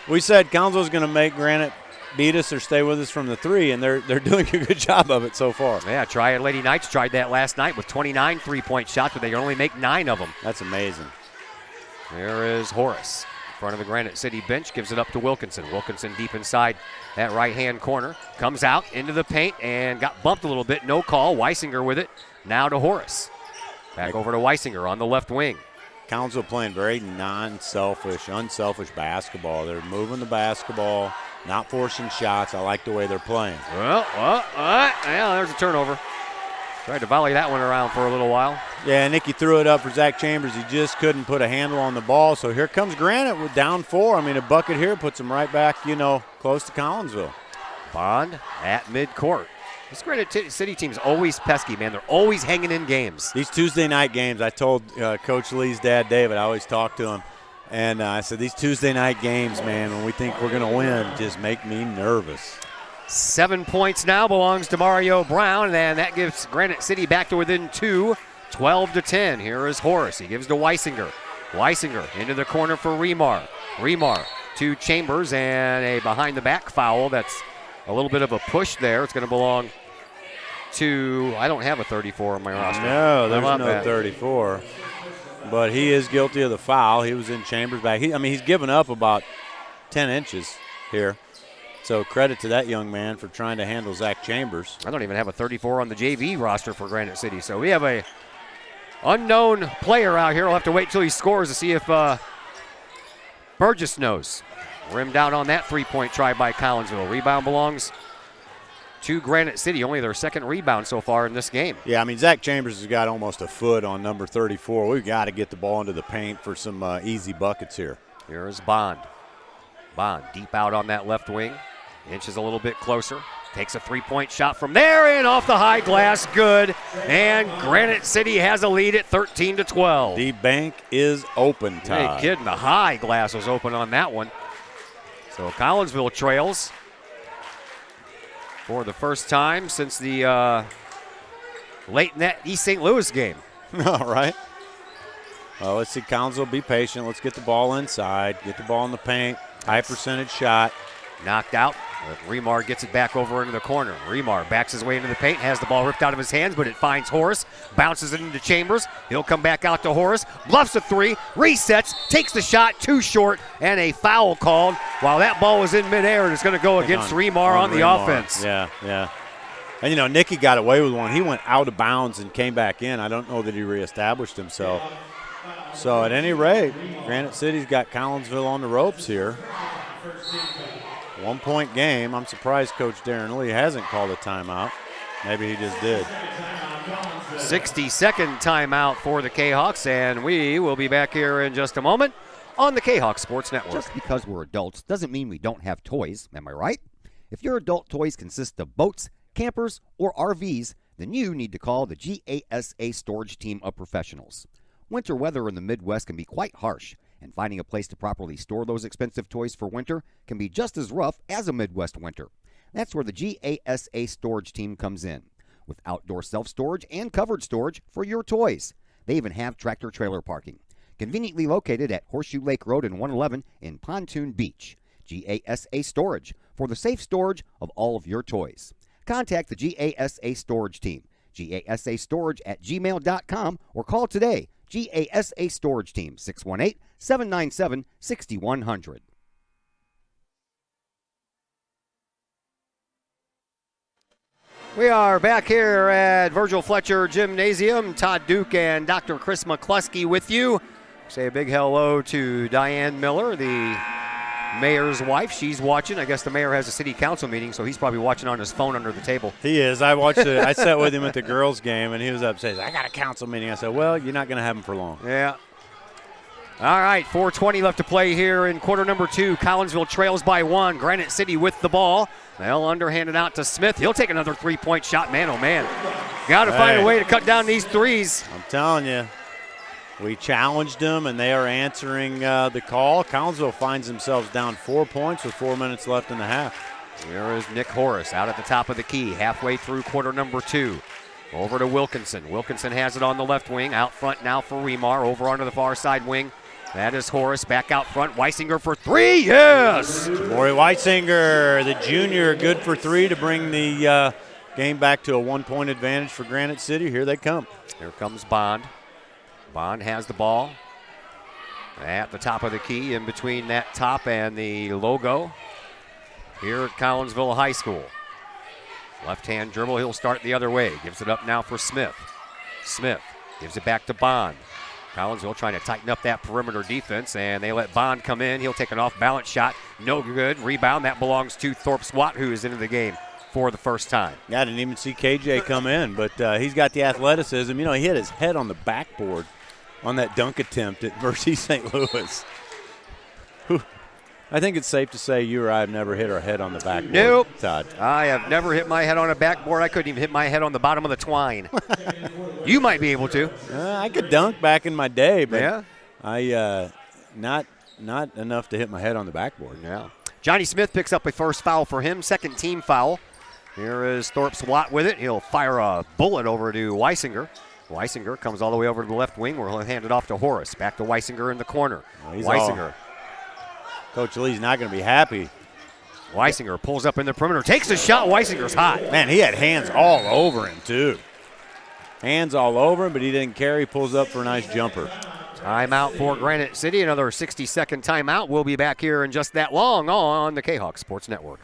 we said Collinsville's going to make Granite beat us or stay with us from the three, and they're doing a good job of it so far. Yeah, Lady Knights tried that last night with 29 three-point shots, but they can only make 9 of them. That's amazing. There is Horace. Front of the Granite City bench, gives it up to Wilkinson. Wilkinson deep inside that right-hand corner. Comes out into the paint and got bumped a little bit. No call. Weisinger with it. Now to Horace. Back over to Weisinger on the left wing. Collinsville playing very unselfish basketball. They're moving the basketball, not forcing shots. I like the way they're playing. Yeah, there's a turnover. Tried to volley that one around for a little while. Yeah, Nicky threw it up for Zach Chambers. He just couldn't put a handle on the ball. So here comes Granite with down 4. A bucket here puts them right back, close to Collinsville. Bond at midcourt. This Granite City team's always pesky, man. They're always hanging in games. These Tuesday night games, I told Coach Lee's dad, David, I always talk to him, and I said, these Tuesday night games, man, when we think we're going to win, just make me nervous. 7 points now belongs to Mario Brown, and that gives Granite City back to within 2, 12-10. Here is Horace. He gives to Weisinger. Weisinger into the corner for Remar. Remar to Chambers, and a behind-the-back foul. That's a little bit of a push there. It's going to belong to, I don't have a 34 on my roster. No, there's no 34. But he is guilty of the foul. He was in Chambers' back. He's given up about 10 inches here. So credit to that young man for trying to handle Zach Chambers. I don't even have a 34 on the JV roster for Granite City. So we have a unknown player out here. We'll have to wait till he scores to see if Burgess knows. Rimmed out on that three-point try by Collinsville. Rebound belongs to Granite City. Only their second rebound so far in this game. Yeah, Zach Chambers has got almost a foot on number 34. We've got to get the ball into the paint for some easy buckets here. Here is Bond. Bond deep out on that left wing. Inches a little bit closer. Takes a three-point shot from there and off the high glass. Good. And Granite City has a lead at 13-12. The bank is open, Todd. Hey, kidding. The high glass was open on that one. So Collinsville trails for the first time since the late in that East St. Louis game. All right. Well, let's see. Collinsville, be patient. Let's get the ball inside. Get the ball in the paint. High percentage shot. Knocked out. Remar gets it back over into the corner. Remar backs his way into the paint, has the ball ripped out of his hands, but it finds Horace, bounces it into Chambers. He'll come back out to Horace, bluffs a three, resets, takes the shot, too short, and a foul called while that ball was in midair, and it's going to go against Remar on the offense. Yeah. And, Nicky got away with one. He went out of bounds and came back in. I don't know that he reestablished himself. So, at any rate, Granite City's got Collinsville on the ropes here. 1 point game. I'm surprised Coach Darren Lee hasn't called a timeout. Maybe he just did. 60-second timeout for the Kahawks, and we will be back here in just a moment on the Kahawk Sports Network. Just because we're adults doesn't mean we don't have toys, am I right? If your adult toys consist of boats, campers, or RVs, then you need to call the GASA storage team of professionals. Winter weather in the Midwest can be quite harsh, and finding a place to properly store those expensive toys for winter can be just as rough as a Midwest winter. That's where the GASA storage team comes in, with outdoor self-storage and covered storage for your toys. They even have tractor-trailer parking. conveniently located at Horseshoe Lake Road and 111 in Pontoon Beach. GASA Storage, for the safe storage of all of your toys. Contact the GASA Storage team, gasastorage@gmail.com, or call today, GASA Storage Team, 618-797-6100. We are back here at Virgil Fletcher Gymnasium. Todd Duke and Dr. Chris McCluskey with you. Say a big hello to Diane Miller, the mayor's wife. She's watching. I guess the mayor has a city council meeting, so he's probably watching on his phone under the table. He is. I watched it. I sat with him at the girls' game, and he was upset. I got a council meeting. I said, well, you're not going to have him for long. Yeah. All right, 4:20 left to play here in quarter number 2. Collinsville trails by 1. Granite City with the ball. They'll underhand it out to Smith. He'll take another three-point shot. Man, oh, man. Got to find a way to cut down these threes. I'm telling you. We challenged them, and they are answering the call. Collinsville finds themselves down 4 points with 4 minutes left in the half. Here is Nick Horace out at the top of the key, halfway through quarter number 2. Over to Wilkinson. Wilkinson has it on the left wing. Out front now for Remar. Over onto the far side wing. That is Horace back out front. Weisinger for 3. Yes! Maury Weisinger, the junior, good for 3 to bring the game back to a 1-point advantage for Granite City. Here they come. Here comes Bond. Bond has the ball at the top of the key, in between that top and the logo here at Collinsville High School. Left-hand dribble, he'll start the other way. Gives it up now for Smith. Smith gives it back to Bond. Collinsville trying to tighten up that perimeter defense, and they let Bond come in. He'll take an off-balance shot. No good. Rebound. That belongs to Thorpe Swat, who is into the game for the first time. Yeah, I didn't even see KJ come in, but he's got the athleticism. You know, he hit his head on the backboard on that dunk attempt at Mercy St. Louis. Whew. I think it's safe to say you or I have never hit our head on the backboard. Nope. Todd. I have never hit my head on a backboard. I couldn't even hit my head on the bottom of the twine. You might be able to. I could dunk back in my day, but yeah. I not enough to hit my head on the backboard. Yeah. Johnny Smith picks up a first foul for him, second team foul. Here is Thorpe Swat with it. He'll fire a bullet over to Weisinger. Weisinger comes all the way over to the left wing where he'll hand it off to Horace. Back to Weisinger in the corner. Weisinger. Coach Lee's not going to be happy. Weisinger pulls up in the perimeter, takes a shot. Weisinger's hot. Man, he had hands all over him, too. Hands all over him, but he didn't care. He pulls up for a nice jumper. Timeout for Granite City. Another 60-second timeout. We'll be back here in just that long on the Kahok Sports Network.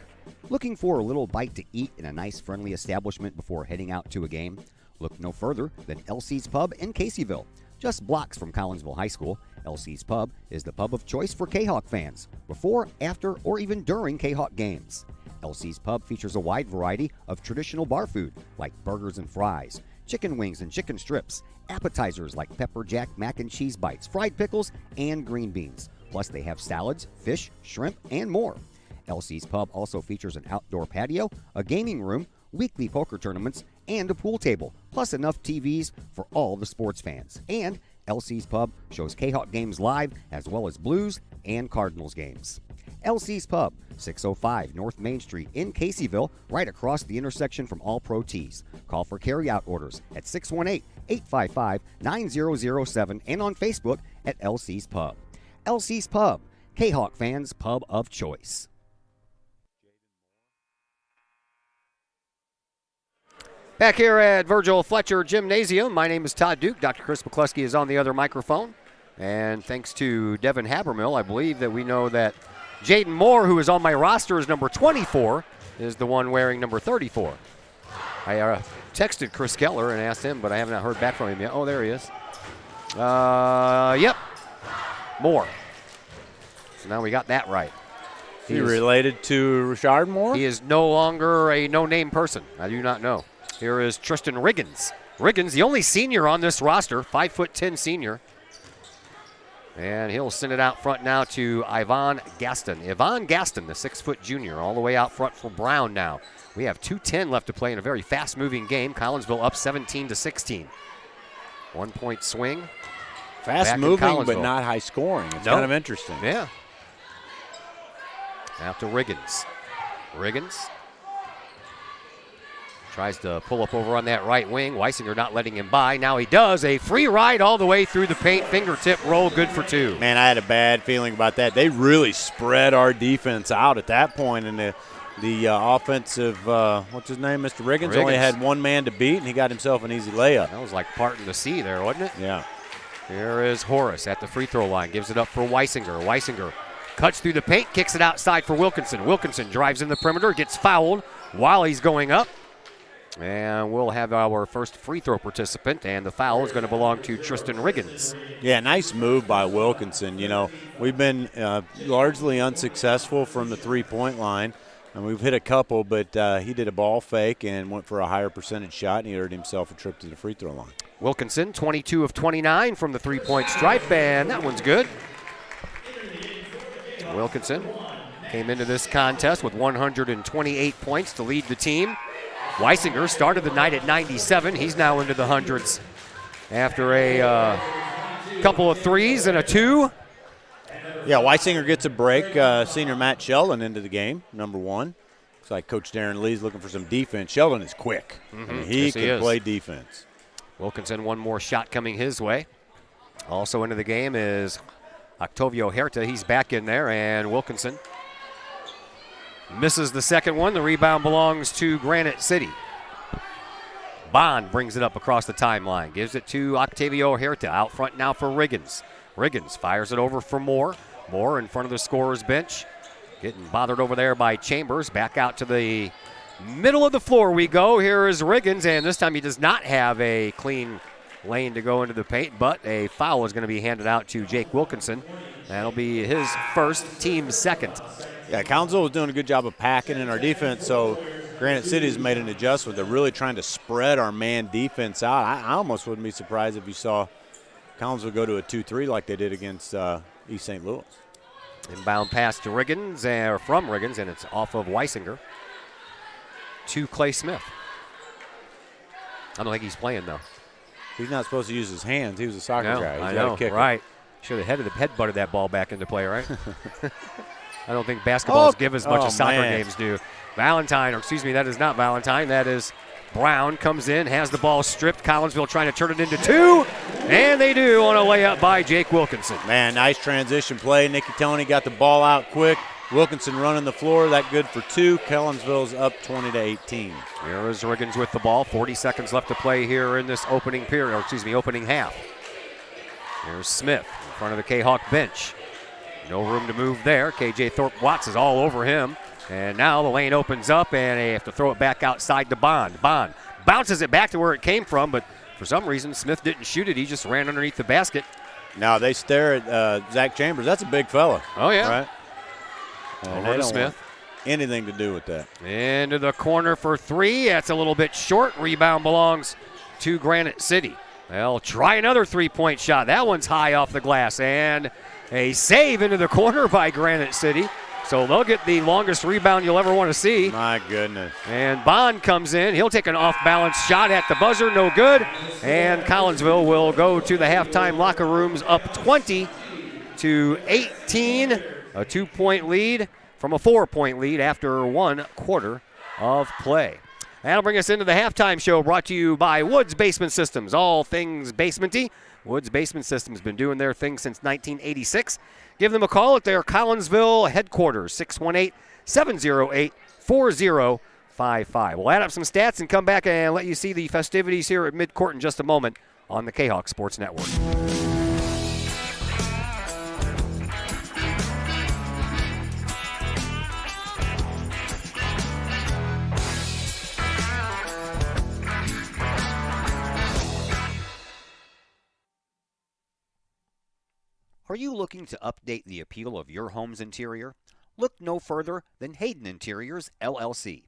Looking for a little bite to eat in a nice, friendly establishment before heading out to a game? Look no further than LC's Pub in Caseyville. Just blocks from Collinsville High School, LC's Pub is the pub of choice for Kahok fans, before, after, or even during Kahok games. LC's Pub features a wide variety of traditional bar food like burgers and fries, chicken wings and chicken strips, appetizers like pepper jack mac and cheese bites, fried pickles, and green beans. Plus they have salads, fish, shrimp, and more. LC's Pub also features an outdoor patio, a gaming room, weekly poker tournaments, and a pool table, plus enough TVs for all the sports fans. And LC's Pub shows Kahok games live, as well as Blues and Cardinals games. LC's Pub, 605 North Main Street in Caseyville, right across the intersection from All Pro Tees. Call for carryout orders at 618-855-9007 and on Facebook at LC's Pub. LC's Pub, Kahok fans' pub of choice. Back here at Virgil Fletcher Gymnasium, my name is Todd Duke. Dr. Chris McCluskey is on the other microphone. And thanks to Devin Habermill, I believe that we know that Jaden Moore, who is on my roster as number 24, is the one wearing number 34. I texted Chris Keller and asked him, but I have not heard back from him yet. Oh, there he is. Yep, Moore. So now we got that right. He related to Richard Moore? He is no longer a no-name person. I do not know. Here is Tristan Riggins. Riggins, the only senior on this roster, 5'10" senior. And he'll send it out front now to Ivan Gaston. Ivan Gaston, the 6-foot junior, all the way out front for Brown now. We have 2:10 left to play in a very fast-moving game. Collinsville up 17-16. 1 point swing. Fast-moving, but not high-scoring. It's kind of interesting. Yeah. Out to Riggins. Riggins. Tries to pull up over on that right wing. Weisinger not letting him by. Now he does. A free ride all the way through the paint. Fingertip roll, good for 2. Man, I had a bad feeling about that. They really spread our defense out at that point, and the offensive, what's his name, Mr. Riggins, only had one man to beat, and he got himself an easy layup. That was like parting the sea there, wasn't it? Yeah. Here is Horace at the free throw line. Gives it up for Weisinger. Weisinger cuts through the paint, kicks it outside for Wilkinson. Wilkinson drives in the perimeter, gets fouled while he's going up. And we'll have our first free throw participant, and the foul is going to belong to Tristan Riggins. Yeah, nice move by Wilkinson. You know, we've been largely unsuccessful from the three-point line, and we've hit a couple, but he did a ball fake and went for a higher percentage shot, and he earned himself a trip to the free throw line. Wilkinson, 22 of 29 from the three-point stripe, and that one's good. Wilkinson came into this contest with 128 points to lead the team. Weisinger started the night at 97. He's now into the hundreds after a couple of threes and a 2. Yeah, Weisinger gets a break. Senior Matt Sheldon into the game, number 1. Looks like Coach Darren Lee's looking for some defense. Sheldon is quick. Mm-hmm. I mean, he can play defense. Wilkinson, one more shot coming his way. Also into the game is Octavio Herta. He's back in there, and Wilkinson misses the second one. The rebound belongs to Granite City. Bond brings it up across the timeline. Gives it to Octavio Herta. Out front now for Riggins. Riggins fires it over for Moore. Moore in front of the scorer's bench. Getting bothered over there by Chambers. Back out to the middle of the floor we go. Here is Riggins, and this time he does not have a clean lane to go into the paint, but a foul is going to be handed out to Jake Wilkinson. That'll be his first, team second. Yeah, Collinsville was doing a good job of packing in our defense, so Granite City's made an adjustment. They're really trying to spread our man defense out. I almost wouldn't be surprised if you saw Collinsville go to a 2-3 like they did against East St. Louis. Inbound pass to Riggins, or from Riggins, and it's off of Weisinger to Clay Smith. I don't think he's playing, though. He's not supposed to use his hands. He was a soccer guy. He's I got know, to kick right. Should have headbutted that ball back into play, right? I don't think basketballs give as much as soccer games do. Valentine, or excuse me, that is not Valentine. That is Brown, comes in, has the ball stripped. Collinsville trying to turn it into 2, and they do on a layup by Jake Wilkinson. Man, nice transition play. Nicky Tony got the ball out quick. Wilkinson running the floor, that good for 2. Collinsville's up 20-18. Here is Riggins with the ball. 40 seconds left to play here in this opening period, or excuse me, opening half. Here's Smith in front of the Kahok bench. No room to move there. KJ Thorpe-Watts is all over him. And now the lane opens up, and they have to throw it back outside to Bond. Bond bounces it back to where it came from, but for some reason Smith didn't shoot it. He just ran underneath the basket. Now they stare at Zach Chambers. That's a big fella. Oh, yeah. Right? Over to Smith. Anything to do with that. Into the corner for 3. That's a little bit short. Rebound belongs to Granite City. They'll try another three-point shot. That one's high off the glass. And a save into the corner by Granite City. So they'll get the longest rebound you'll ever want to see. My goodness. And Bond comes in. He'll take an off-balance shot at the buzzer. No good. And Collinsville will go to the halftime locker rooms up 20-18. A 2-point lead from a 4-point lead after 1 quarter of play. That'll bring us into the halftime show, brought to you by Woods Basement Systems. All things basementy. Woods Basement Systems been doing their thing since 1986. Give them a call at their Collinsville headquarters, 618-708-4055. We'll add up some stats and come back and let you see the festivities here at midcourt in just a moment on the Kahok Sports Network. Are you looking to update the appeal of your home's interior? Look no further than Hayden Interiors, LLC.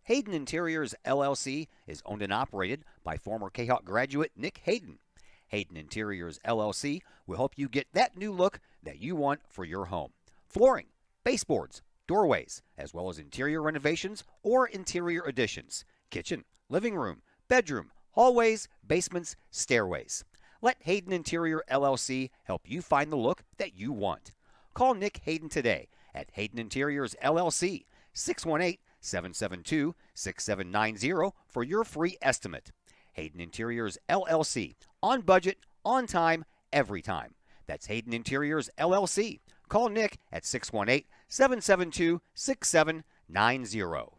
Hayden Interiors, LLC is owned and operated by former Kahok graduate Nick Hayden. Hayden Interiors, LLC will help you get that new look that you want for your home. Flooring, baseboards, doorways, as well as interior renovations or interior additions. Kitchen, living room, bedroom, hallways, basements, stairways. Let Hayden Interior LLC help you find the look that you want. Call Nick Hayden today at Hayden Interiors LLC, 772-6790 for your free estimate. Hayden Interiors LLC. On budget, on time, every time. That's Hayden Interiors LLC. Call Nick at 618-772-6790.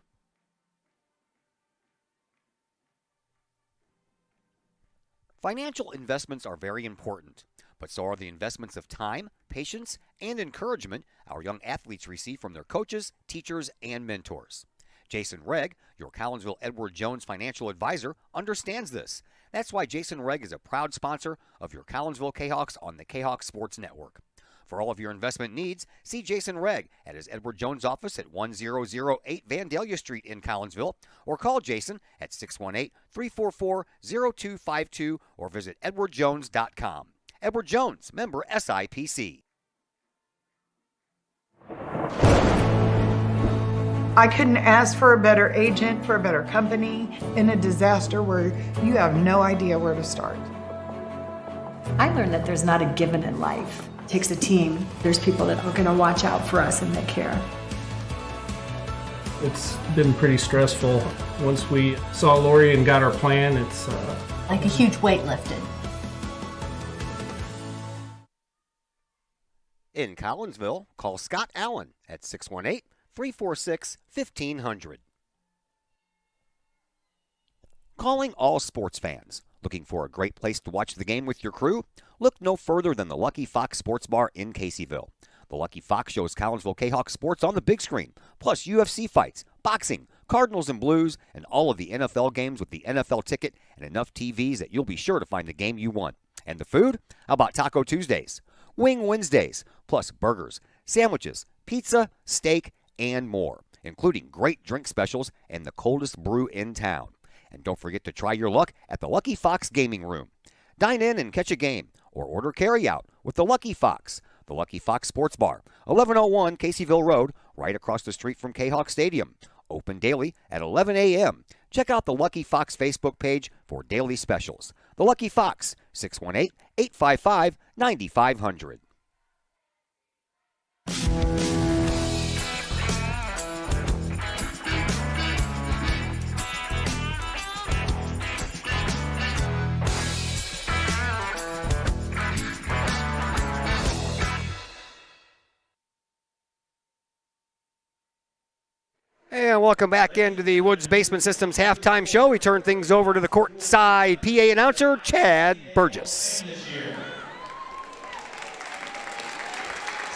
Financial investments are very important, but so are the investments of time, patience, and encouragement our young athletes receive from their coaches, teachers, and mentors. Jason Regg, your Collinsville Edward Jones financial advisor, understands this. That's why Jason Regg is a proud sponsor of your Collinsville Kahawks on the Kahok Sports Network. For all of your investment needs, see Jason Regg at his Edward Jones office at 1008 Vandalia Street in Collinsville, or call Jason at 618-344-0252 or visit edwardjones.com. Edward Jones, member SIPC. I couldn't ask for a better agent, for a better company in a disaster where you have no idea where to start. I learned that there's not a given in life. It takes a team. There's people that are going to watch out for us and that care. It's been pretty stressful. Once we saw Lori and got our plan, it's like a huge weight lifted. In Collinsville, call Scott Allen at 618-346-1500. Calling all sports fans. Looking for a great place to watch the game with your crew? Look no further than the Lucky Fox Sports Bar in Caseyville. The Lucky Fox shows Collinsville Kahawk sports on the big screen, plus UFC fights, boxing, Cardinals and Blues, and all of the NFL games with the NFL ticket and enough TVs that you'll be sure to find the game you want. And the food? How about Taco Tuesdays, Wing Wednesdays, plus burgers, sandwiches, pizza, steak, and more, including great drink specials and the coldest brew in town. And don't forget to try your luck at the Lucky Fox Gaming Room. Dine in and catch a game, or order carryout with the Lucky Fox. The Lucky Fox Sports Bar, 1101 Caseyville Road, right across the street from Kahawk Stadium. Open daily at 11 a.m. Check out the Lucky Fox Facebook page for daily specials. The Lucky Fox, 618-855-9500. And welcome back into the Woods Basement Systems halftime show. We turn things over to the courtside PA announcer, Chad Burgess.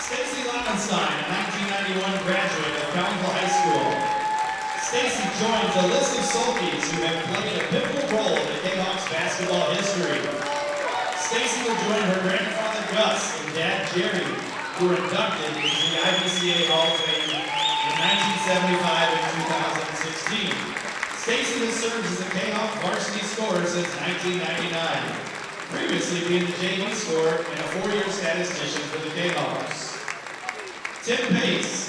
Stacy Lowenstein, a 1991 graduate of Collinsville High School. Stacy joins a list of Sulkies who have played a pivotal role in the Kahawks basketball history. Stacy will join her grandfather Gus and dad Jerry, who were inducted into the IBCA Hall of Fame in 1975 and 2016. Stacy has served as a Kahawk varsity scorer since 1999, previously being the JV scorer and a 4-year statistician for the Kahawks. Tim Pace.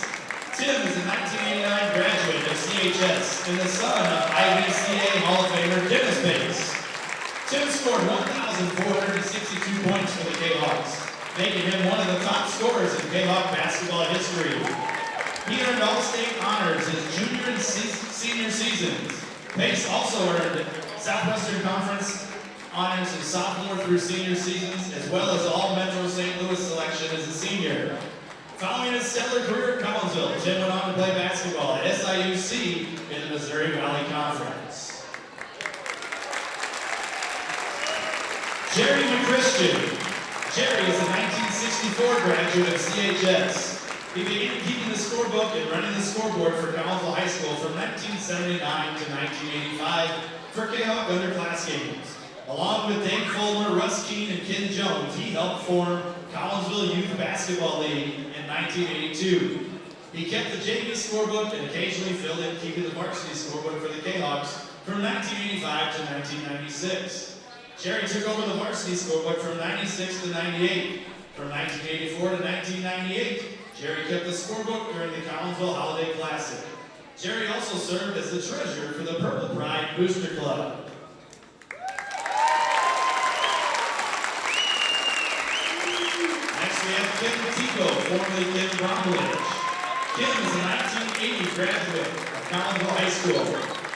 Tim is a 1989 graduate of CHS and the son of IBCA Hall of Famer Dennis Pace. Tim scored 1,462 points for the Kahawks, making him one of the top scorers in Kahawk basketball history. He earned All-State honors his junior and senior seasons. Pace also earned Southwestern Conference honors his sophomore through senior seasons, as well as All-Metro St. Louis selection as a senior. Following his stellar career at Collinsville, Tim went on to play basketball at SIUC in the Missouri Valley Conference. Jerry McChristian. Jerry is a 1964 graduate of CHS. He began keeping the scorebook and running the scoreboard for Collinsville High School from 1979 to 1985 for Kahawk underclass games. Along with Dave Fulmer, Russ Keene, and Ken Jones, he helped form Collinsville Youth Basketball League in 1982. He kept the JV scorebook and occasionally filled in keeping the varsity scorebook for the Kahawks from 1985 to 1996. Jerry took over the varsity scorebook from 96 to 98. From 1984 to 1998, Jerry kept the scorebook during the Collinsville Holiday Classic. Jerry also served as the treasurer for the Purple Pride Booster Club. Next we have Ken Tico, formerly Ken Bromwich. Kim is a 1980 graduate of Collinsville High School.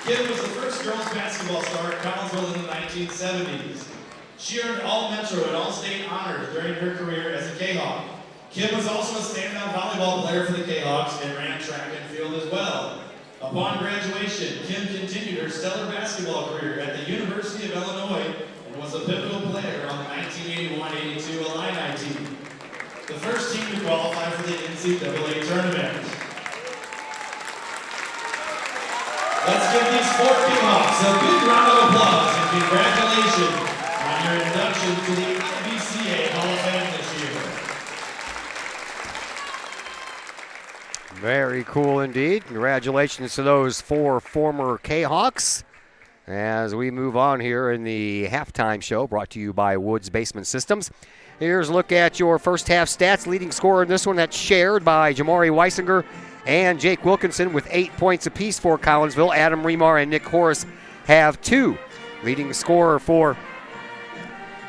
Kim was the first girls basketball star at Collinsville in the 1970s. She earned All-Metro and All-State honors during her career as a Kahok. Kim was also a standout volleyball player for the Kahawks and ran track and field as well. Upon graduation, Kim continued her stellar basketball career at the University of Illinois and was a pivotal player on the 1981-82 Illini team, the first team to qualify for the NCAA tournament. Let's give these four Kahawks a big round of applause and congratulations on your induction to the NBCA Hall of Fame this year. Very cool indeed. Congratulations to those four former Kahawks. As we move on here in the halftime show, brought to you by Woods Basement Systems. Here's a look at your first half stats. Leading scorer in this one, that's shared by Jamari Weisinger and Jake Wilkinson with 8 points apiece for Collinsville. Adam Remar and Nick Horace have 2. Leading scorer for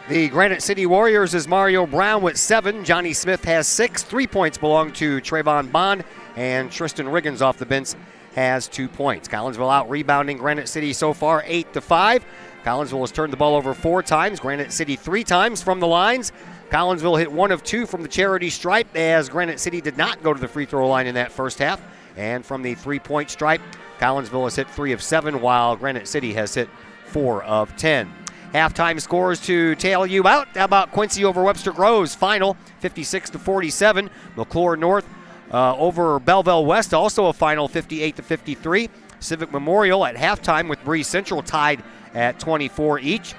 the Granite City Warriors is Mario Brown with 7. Johnny Smith has 6. 3 points belong to Trayvon Bond, and Tristan Riggins off the bench has 2 points. Collinsville out rebounding Granite City so far 8-5. Collinsville has turned the ball over 4 times. Granite City 3 times from the lines. Collinsville hit 1 of 2 from the charity stripe, as Granite City did not go to the free throw line in that first half. And from the 3-point stripe, Collinsville has hit 3 of 7, while Granite City has hit 4 of 10. Halftime scores to tail you out. How about Quincy over Webster Groves? Final 56-47. McClure North over Belleville West, also a final 58-53. Civic Memorial at halftime with Breeze Central tied at 24 each.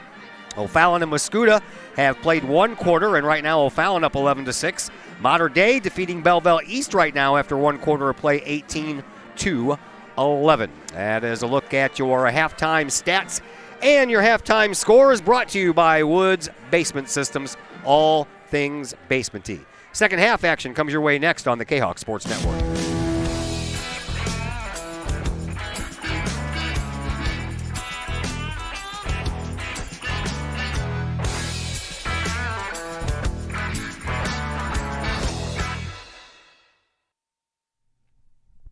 O'Fallon and Mascoutah have played 1 quarter, and right now O'Fallon up 11-6. Mater Dei defeating Belleville East right now after 1 quarter of play, 18-11. That is a look at your halftime stats and your halftime scores, brought to you by Woods Basement Systems, all things basement-y. Second half action comes your way next on the Kahok Sports Network.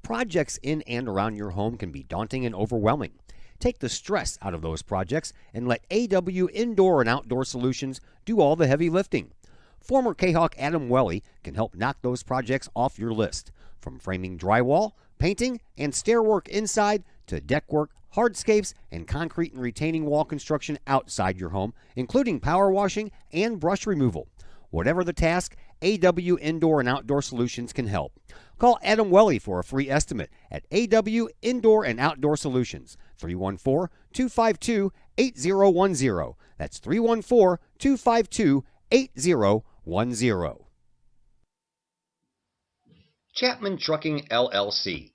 Projects in and around your home can be daunting and overwhelming. Take the stress out of those projects and let AW Indoor and Outdoor Solutions do all the heavy lifting. Former Kahawk Adam Welly can help knock those projects off your list. From framing drywall, painting, and stair work inside to deck work, hardscapes, and concrete and retaining wall construction outside your home, including power washing and brush removal. Whatever the task, AW Indoor and Outdoor Solutions can help. Call Adam Welly for a free estimate at AW Indoor and Outdoor Solutions, 314-252-8010. That's 314-252-8010. Chapman Trucking, LLC.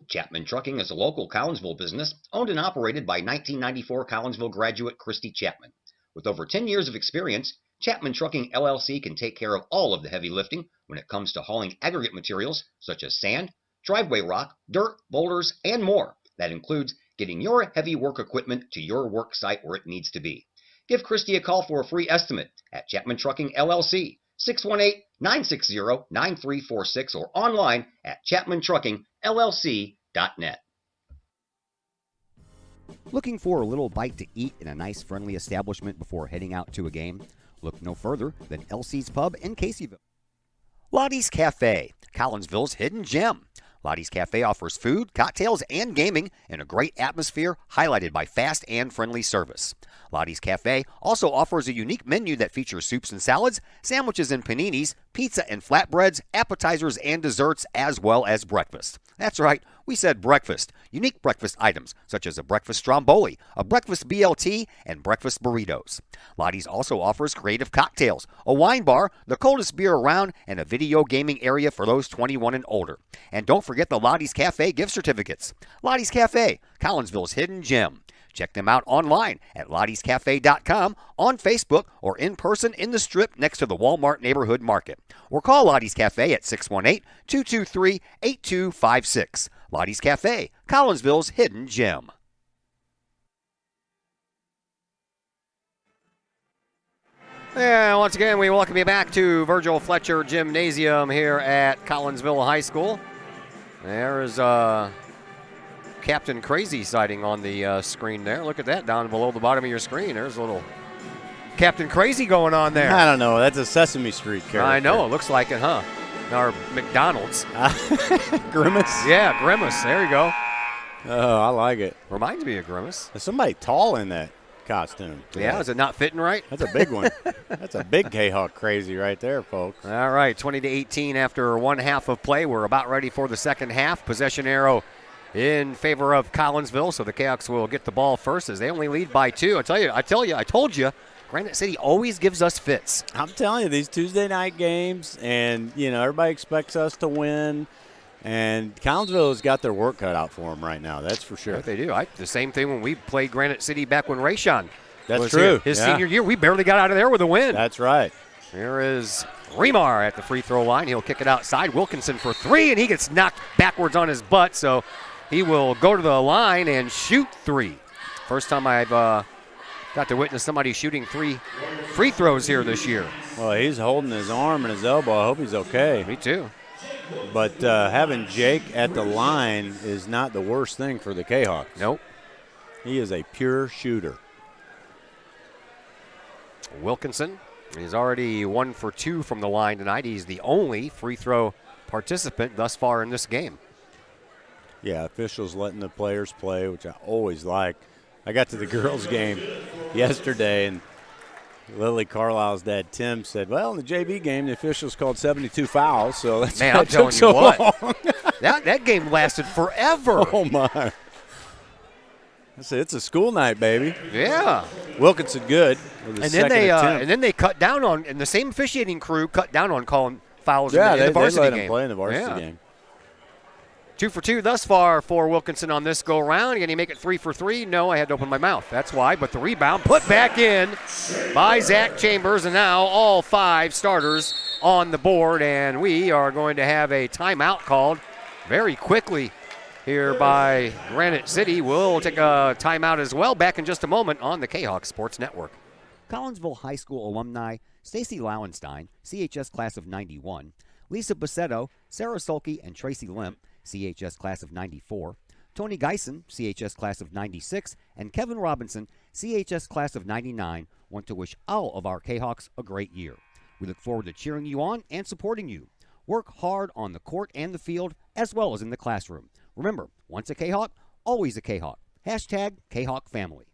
Chapman Trucking is a local Collinsville business owned and operated by 1994 Collinsville graduate Christy Chapman. With over 10 years of experience, Chapman Trucking, LLC can take care of all of the heavy lifting when it comes to hauling aggregate materials such as sand, driveway rock, dirt, boulders, and more. That includes getting your heavy work equipment to your work site where it needs to be. Give Christy a call for a free estimate at Chapman Trucking, LLC, 618-960-9346, or online at chapmantruckingllc.net. Looking for a little bite to eat in a nice, friendly establishment before heading out to a game? Look no further than LC's Pub in Caseyville. Lottie's Cafe, Collinsville's hidden gem. Lottie's Cafe offers food, cocktails, and gaming in a great atmosphere highlighted by fast and friendly service. Lottie's Cafe also offers a unique menu that features soups and salads, sandwiches and paninis, pizza and flatbreads, appetizers and desserts, as well as breakfast. That's right, we said breakfast. Unique breakfast items such as a breakfast stromboli, a breakfast BLT, and breakfast burritos. Lottie's also offers creative cocktails, a wine bar, the coldest beer around, and a video gaming area for those 21 and older. And don't forget the Lottie's Cafe gift certificates. Lottie's Cafe, Collinsville's hidden gem. Check them out online at lottiescafe.com, on Facebook, or in person in the Strip next to the Walmart Neighborhood Market. Or call Lottie's Cafe at 618-223-8256. Lottie's Cafe, Collinsville's hidden gem. And once again, we welcome you back to Virgil Fletcher Gymnasium here at Collinsville High School. There is Captain Crazy sighting on the screen there. Look at that down below the bottom of your screen. There's a little Captain Crazy going on there. I don't know. That's a Sesame Street character. I know. It looks like it, huh? Or McDonald's. Grimace? Yeah, Grimace. There you go. Oh, I like it. Reminds me of Grimace. There's somebody tall in that costume today. Yeah, is it not fitting right? That's a big one. That's a big Kahok Crazy right there, folks. All right, 20-18 after one half of play. We're about ready for the second half. Possession arrow in favor of Collinsville, so the Canucks will get the ball first as they only lead by 2. I told you, Granite City always gives us fits. I'm telling you, these Tuesday night games, and, everybody expects us to win. And Collinsville has got their work cut out for them right now. That's for sure. Yeah, they do. The same thing when we played Granite City back when Rayshawn was true. Here. His senior year, we barely got out of there with a win. That's right. Here is Remar at the free throw line. He'll kick it outside. Wilkinson for 3, and he gets knocked backwards on his butt, so he will go to the line and shoot 3. First time I've got to witness somebody shooting 3 free throws here this year. Well, he's holding his arm and his elbow. I hope he's okay. Me too. But having Jake at the line is not the worst thing for the Kahawks. Nope. He is a pure shooter. Wilkinson is already 1 for 2 from the line tonight. He's the only free throw participant thus far in this game. Yeah, officials letting the players play, which I always like. I got to the girls' game yesterday, and Lily Carlisle's dad, Tim, said, well, in the JV game, the officials called 72 fouls, so that's Man, why I'm it telling took you so what. long. that game lasted forever. Oh, my. I said, it's a school night, baby. Yeah. Wilkinson good. And then they cut down on, and the same officiating crew cut down on calling fouls in the varsity they let game. him play in the varsity game. 2 for 2 thus far for Wilkinson on this go-round. Can he make it 3 for 3? No, I had to open my mouth. That's why. But the rebound put back in by Zach Chambers, and now all 5 starters on the board, and we are going to have a timeout called very quickly here by Granite City. We'll take a timeout as well. Back in just a moment on the Kahawk Sports Network. Collinsville High School alumni Stacy Lauenstein, CHS class of 91, Lisa Bassetto, Sarah Sulke, and Tracy Limp, CHS class of 94, Tony Geisen, CHS class of 96, and Kevin Robinson, CHS class of 99, want to wish all of our Kahawks a great year. We look forward to cheering you on and supporting you. Work hard on the court and the field, as well as in the classroom. Remember, once a Kahawk, always a Kahawk. Hashtag Kahawk Family.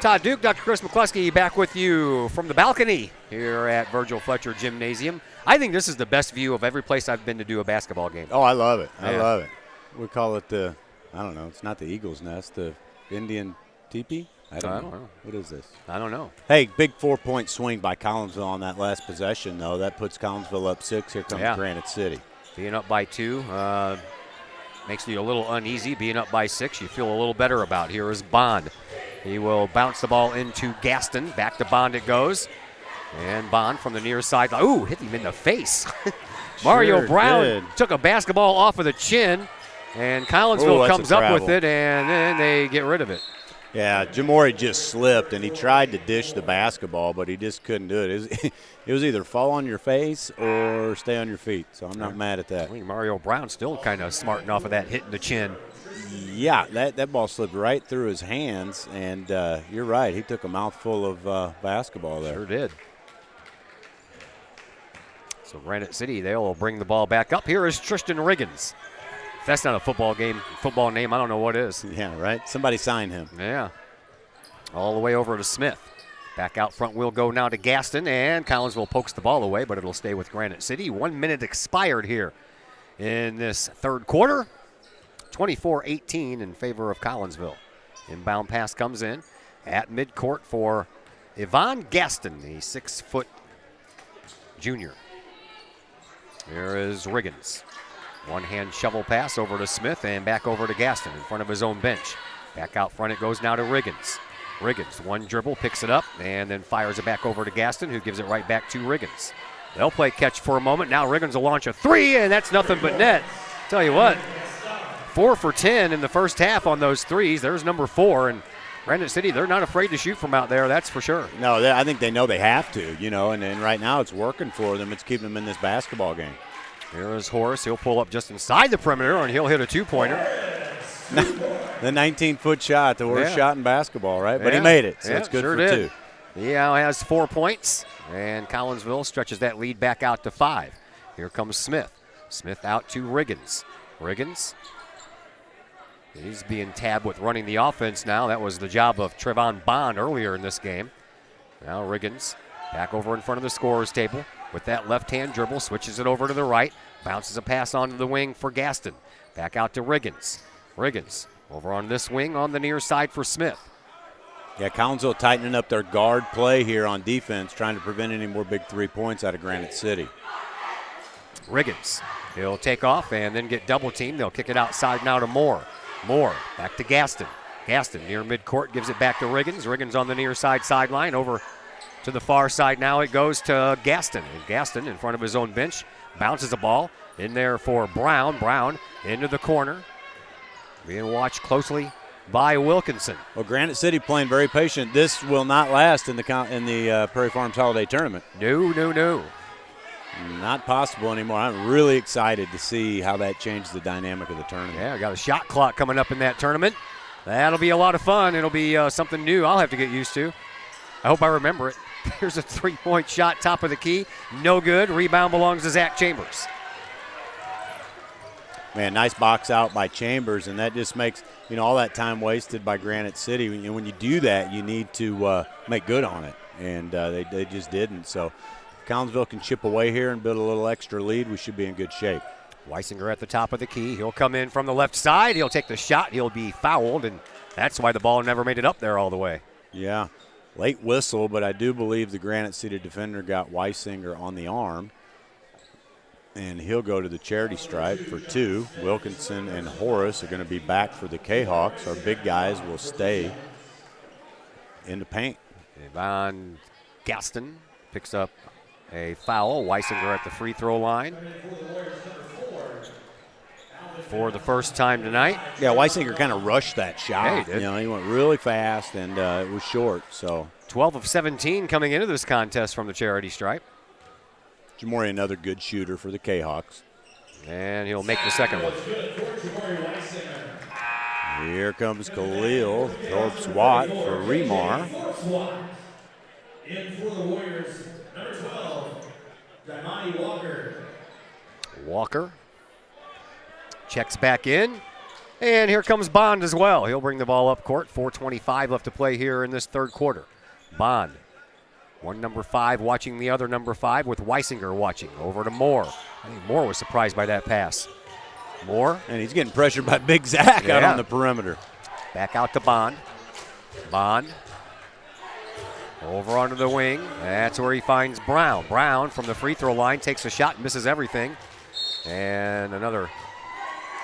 Todd Duke, Dr. Chris McCluskey back with you from the balcony here at Virgil Fletcher Gymnasium. I think this is the best view of every place I've been to do a basketball game. Oh, I love it. Yeah. I love it. We call it the, I don't know, it's not the Eagle's Nest, the Indian Teepee? I don't know. What is this? I don't know. Hey, big 4-point swing by Collinsville on that last possession, though. That puts Collinsville up 6. Here comes Granite City. Being up by 2 makes you a little uneasy. Being up by 6, you feel a little better about. Here is Bond. He will bounce the ball into Gaston. Back to Bond it goes. And Bond from the near side. Ooh, hit him in the face. Mario Brown took a basketball off of the chin. And Collinsville comes up with it, and then they get rid of it. Yeah, Jamori just slipped, and he tried to dish the basketball, but he just couldn't do it. It was either fall on your face or stay on your feet, so I'm not mad at that. I think Mario Brown still kind of smarting off of that hit in the chin. Yeah, that ball slipped right through his hands, and you're right. He took a mouthful of basketball there. Sure did. So Granite City, they'll bring the ball back up. Here is Tristan Riggins. If that's not a football name, I don't know what is. Yeah, right? Somebody sign him. Yeah. All the way over to Smith. Back out front we'll go now to Gaston, and Collinsville pokes the ball away, but it'll stay with Granite City. 1 minute expired here in this third quarter. 24-18 in favor of Collinsville. Inbound pass comes in at midcourt for Yvonne Gaston, the 6-foot junior. Here is Riggins. One-hand shovel pass over to Smith and back over to Gaston in front of his own bench. Back out front it goes now to Riggins. Riggins, one dribble, picks it up, and then fires it back over to Gaston, who gives it right back to Riggins. They'll play catch for a moment. Now Riggins will launch a 3, and that's nothing but net. Tell you what, 4 for 10 in the first half on those threes. There's number 4, and Granite City, they're not afraid to shoot from out there, that's for sure. No, I think they know they have to, you know, and right now it's working for them. It's keeping them in this basketball game. Here is Horace. He'll pull up just inside the perimeter, and he'll hit a two-pointer. The 19-foot shot, the worst shot in basketball, right? But yeah. he made it, so yeah, it's good sure for did. 2. He now has 4 points, and Collinsville stretches that lead back out to 5. Here comes Smith. Smith out to Riggins. Riggins, he's being tabbed with running the offense now. That was the job of Trevon Bond earlier in this game. Now Riggins back over in front of the scorer's table with that left-hand dribble, switches it over to the right, bounces a pass onto the wing for Gaston. Back out to Riggins. Riggins over on this wing on the near side for Smith. Yeah, Collinsville tightening up their guard play here on defense, trying to prevent any more big 3 points out of Granite City. Riggins, he'll take off and then get double teamed. They'll kick it outside now to Moore. Moore back to Gaston. Gaston near midcourt gives it back to Riggins. Riggins on the near side sideline. Over to the far side now it goes to Gaston. And Gaston in front of his own bench bounces a ball in there for Brown. Brown into the corner. Being watched closely by Wilkinson. Well, Granite City playing very patient. This will not last in the Prairie Farms Holiday Tournament. No. Not possible anymore. I'm really excited to see how that changes the dynamic of the tournament. Yeah, got a shot clock coming up in that tournament. That'll be a lot of fun. It'll be something new I'll have to get used to. I hope I remember it. Here's a three-point shot, top of the key. No good. Rebound belongs to Zach Chambers. Man, nice box out by Chambers, and that just makes, you know, all that time wasted by Granite City. When you do that, you need to make good on it, and they just didn't. So if Collinsville can chip away here and build a little extra lead, we should be in good shape. Weisinger at the top of the key. He'll come in from the left side. He'll take the shot. He'll be fouled, and that's why the ball never made it up there all the way. Yeah, late whistle, but I do believe the Granite City defender got Weisinger on the arm. And he'll go to the charity stripe for 2. Wilkinson and Horace are going to be back for the Kahawks. Our big guys will stay in the paint. Von Gaston picks up a foul. Weisinger at the free throw line for the first time tonight. Yeah, Weisinger kind of rushed that shot. Yeah, he did. You know, he went really fast, and it was short. So 12 of 17 coming into this contest from the charity stripe. Jamori, another good shooter for the Kahawks. And he'll make the second one. Here comes Khalil. Thorpe's Watt for Remar. In for the Warriors, number 12, Daimani Walker. Walker checks back in. And here comes Bond as well. He'll bring the ball up court. 4:25 left to play here in this third quarter. Bond. One number 5 watching the other number 5 with Weisinger watching. Over to Moore. I think Moore was surprised by that pass. Moore. And he's getting pressured by Big Zach out on the perimeter. Back out to Bond. Bond. Over onto the wing. That's where he finds Brown. Brown from the free throw line takes a shot, misses everything. And another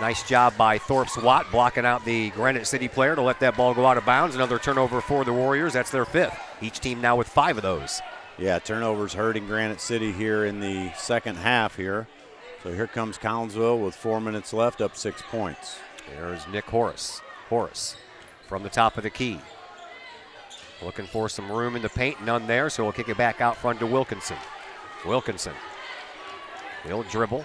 nice job by Thorpe's Watt blocking out the Granite City player to let that ball go out of bounds. Another turnover for the Warriors. That's their 5th. Each team now with 5 of those. Yeah, turnovers hurting Granite City here in the second half here. So here comes Collinsville with 4 minutes left, up 6 points. There's Nick Horace. Horace from the top of the key. Looking for some room in the paint, none there, so we'll kick it back out front to Wilkinson. Wilkinson. He'll dribble.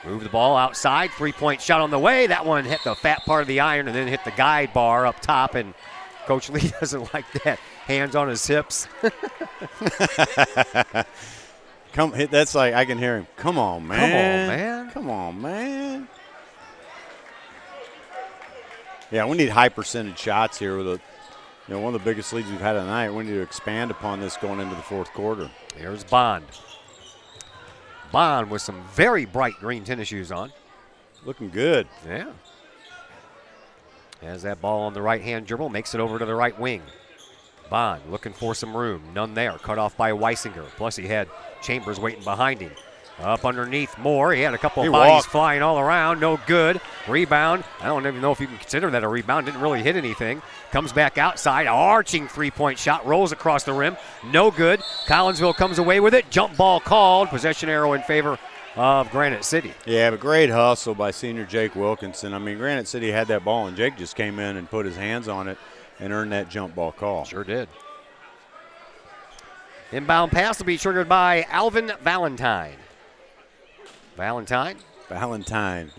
Move the ball outside. 3-point shot on the way. That one hit the fat part of the iron and then hit the guide bar up top, and Coach Lee doesn't like that. Hands on his hips. That's like, I can hear him. Come on, man. Come on, man. Come on, man. Yeah, we need high percentage shots here with one of the biggest leads we've had tonight. We need to expand upon this going into the fourth quarter. Here's Bond. Bond with some very bright green tennis shoes on. Looking good. Yeah. Has that ball on the right-hand dribble, makes it over to the right wing. Bond looking for some room. None there. Cut off by Weisinger. Plus he had Chambers waiting behind him. Up underneath Moore. He had a couple of bodies flying all around. No good. Rebound. I don't even know if you can consider that a rebound. Didn't really hit anything. Comes back outside. Arching 3-point shot. Rolls across the rim. No good. Collinsville comes away with it. Jump ball called. Possession arrow in favor of Granite City. Yeah, but great hustle by senior Jake Wilkinson. I mean, Granite City had that ball, and Jake just came in and put his hands on it. and earned that jump ball call. Sure did. Inbound pass will be triggered by Alvin Valentine. Valentine.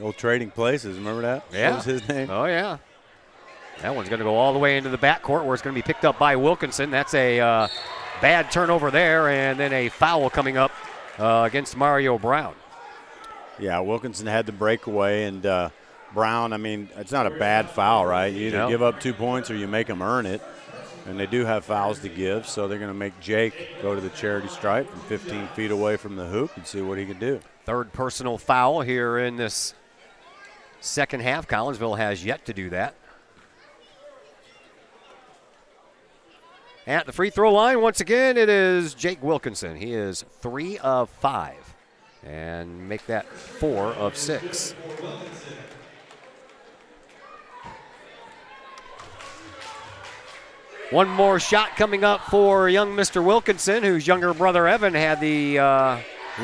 Old Trading Places, remember that? Yeah. What was his name? Oh, yeah. That one's going to go all the way into the backcourt where it's going to be picked up by Wilkinson. That's a bad turnover there, and then a foul coming up against Mario Brown. Yeah, Wilkinson had the breakaway, and Brown, I mean, it's not a bad foul, right? You either give up 2 points or you make them earn it. And they do have fouls to give, so they're going to make Jake go to the charity stripe from 15 feet away from the hoop and see what he can do. Third personal foul here in this second half. Collinsville has yet to do that. At the free throw line, once again, it is Jake Wilkinson. He is 3 of 5 and make that 4 of 6. One more shot coming up for young Mr. Wilkinson, whose younger brother Evan had the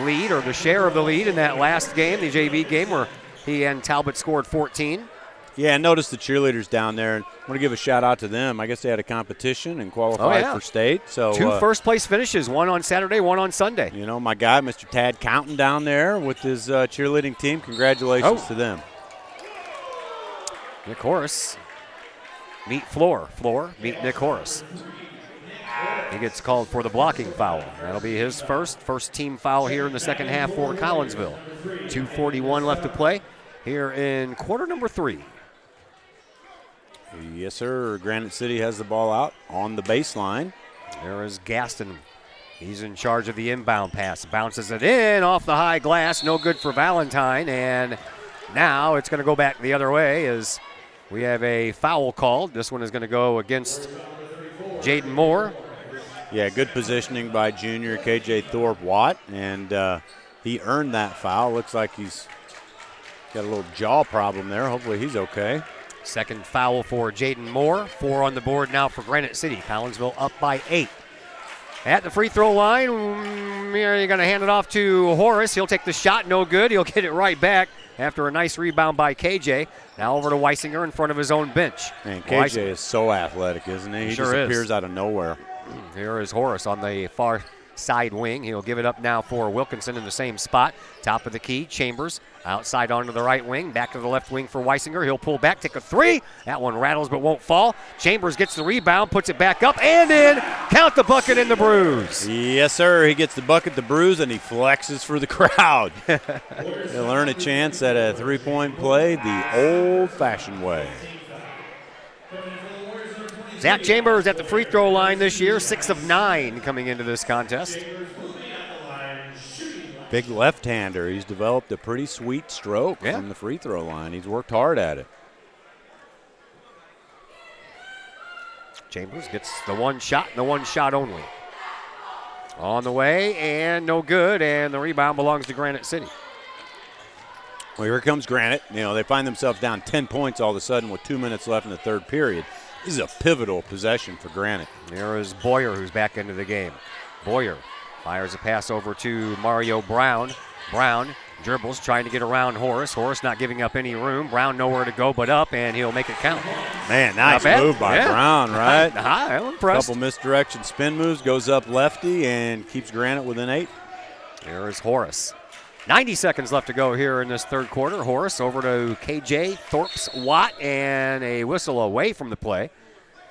lead or the share of the lead in that last game, the JV game, where he and Talbot scored 14. Yeah, and notice the cheerleaders down there. I want to give a shout out to them. I guess they had a competition and qualified for state. So 2 first-place finishes, one on Saturday, one on Sunday. You know, my guy, Mr. Tad Counton down there with his cheerleading team. Congratulations to them. Nick Horace. Meet Floor. Meet Nick Horace. He gets called for the blocking foul. That'll be his first team foul here in the second half for Collinsville. 2:41 left to play here in quarter number 3. Yes, sir. Granite City has the ball out on the baseline. There is Gaston. He's in charge of the inbound pass. Bounces it in off the high glass. No good for Valentine. And now it's going to go back the other way as we have a foul called. This one is going to go against Jaden Moore. Yeah, good positioning by junior KJ Thorpe Watt, and he earned that foul. Looks like he's got a little jaw problem there. Hopefully he's okay. Second foul for Jaden Moore. 4 on the board now for Granite City. Collinsville up by 8. At the free throw line, you're going to hand it off to Horace. He'll take the shot, no good. He'll get it right back after a nice rebound by KJ. Now over to Weisinger in front of his own bench. Man, KJ is so athletic, isn't he? He sure just is. appears out of nowhere. Here is Horace on the far side wing. He'll give it up now for Wilkinson in the same spot. Top of the key, Chambers. Outside onto the right wing. Back to the left wing for Weisinger. He'll pull back, take a 3. That one rattles but won't fall. Chambers gets the rebound, puts it back up, and in. Count the bucket and the bruise. Yes, sir. He gets the bucket, the bruise, and he flexes for the crowd. He'll earn a chance at a three-point play the old-fashioned way. Zach Chambers at the free throw line this year, 6 of 9 coming into this contest. Big left-hander. He's developed a pretty sweet stroke from the free throw line. He's worked hard at it. Chambers gets the one shot and the one shot only. On the way and no good, and the rebound belongs to Granite City. Well, here comes Granite. You know, they find themselves down 10 points all of a sudden with 2 minutes left in the third period. This is a pivotal possession for Granite. There is Boyer, who's back into the game. Boyer fires a pass over to Mario Brown. Brown dribbles, trying to get around Horace. Horace not giving up any room. Brown nowhere to go but up, and he'll make it count. Man, nice move by Brown, right? I'm impressed. Couple misdirection spin moves, goes up lefty, and keeps Granite within 8. There is Horace. 90 seconds left to go here in this third quarter. Horace over to KJ Thorpe's Watt, and a whistle away from the play.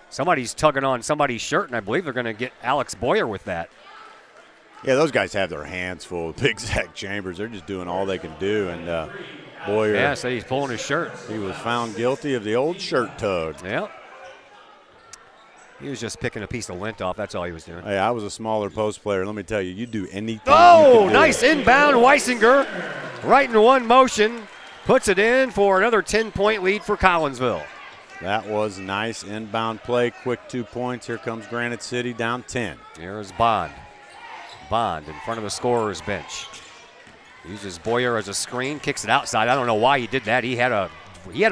Somebody's tugging on somebody's shirt, and I believe they're going to get Alex Boyer with that. Yeah, those guys have their hands full with Big Zach Chambers. They're just doing all they can do, and Boyer. Yeah, so he's pulling his shirt. He was found guilty of the old shirt tug. Yeah. He was just picking a piece of lint off. That's all he was doing. Hey, I was a smaller post player. Let me tell you, you do anything. Oh, nice inbound. Weisinger right in one motion. Puts it in for another 10-point lead for Collinsville. That was a nice inbound play. Quick 2 points. Here comes Granite City down 10. Here's Bond. Bond in front of the scorer's bench. Uses Boyer as a screen, kicks it outside. I don't know why he did that. He had a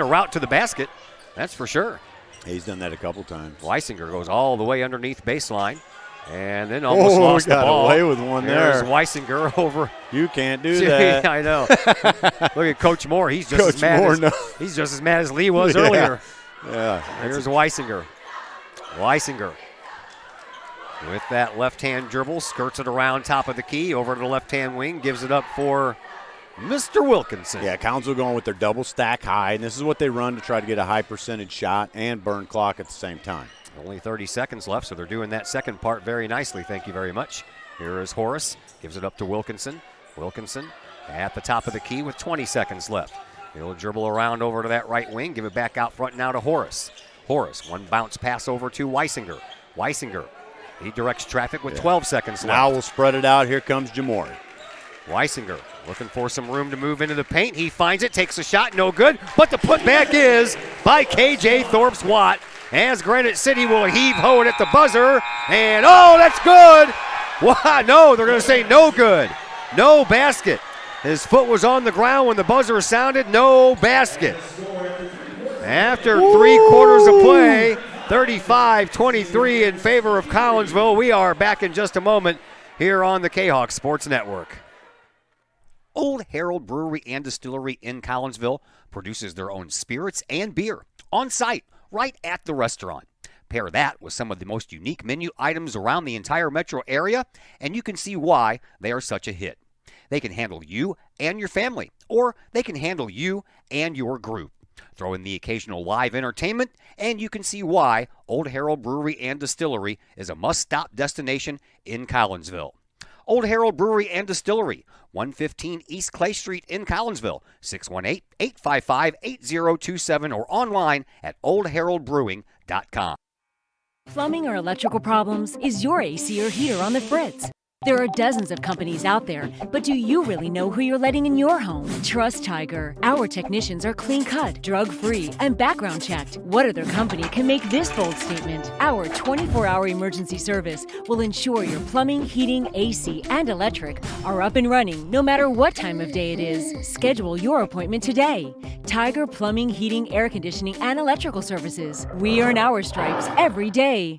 route to the basket. That's for sure. He's done that a couple times. Weisinger goes all the way underneat baseline, and then almost lost the ball. Got away with one there. There's Weisinger over. You can't do that. I know. Look at Coach Moore. He's just as mad. He's just as mad as Lee was earlier. Yeah. Here's Weisinger. Weisinger with that left-hand dribble, skirts it around top of the key, over to the left-hand wing, gives it up for Mr. Wilkinson. Yeah, Collinsville going with their double stack high, and this is what they run to try to get a high percentage shot and burn clock at the same time. Only 30 seconds left, so they're doing that second part very nicely. Thank you very much. Here is Horace, gives it up to Wilkinson. Wilkinson at the top of the key with 20 seconds left. He'll dribble around over to that right wing, give it back out front now to Horace. Horace, one bounce pass over to Weisinger. Weisinger, he directs traffic with 12 seconds left. Now we'll spread it out. Here comes Jamori. Weisinger looking for some room to move into the paint. He finds it, takes a shot, no good. But the putback is by KJ Thorpes-Watt as Granite City will heave-ho it at the buzzer. And, oh, that's good. Wow, no, they're going to say no good. No basket. His foot was on the ground when the buzzer sounded. No basket. After 3 quarters of play, 35-23 in favor of Collinsville. We are back in just a moment here on the Kahok Sports Network. Old Herald Brewery and Distillery in Collinsville produces their own spirits and beer on site right at the restaurant. Pair that with some of the most unique menu items around the entire metro area, and you can see why they are such a hit. They can handle you and your family, or they can handle you and your group. Throw in the occasional live entertainment, and you can see why Old Herald Brewery and Distillery is a must-stop destination in Collinsville. Old Herald Brewery and Distillery, 115 East Clay Street in Collinsville, 618-855-8027, or online at oldheraldbrewing.com. Plumbing or electrical problems? Is your AC or heater on the fritz? There are dozens of companies out there, but do you really know who you're letting in your home? Trust Tiger. Our technicians are clean-cut, drug-free, and background checked. What other company can make this bold statement? Our 24-hour emergency service will ensure your plumbing, heating, AC, and electric are up and running no matter what time of day it is. Schedule your appointment today. Tiger Plumbing, Heating, Air Conditioning, and Electrical Services. We earn our stripes every day.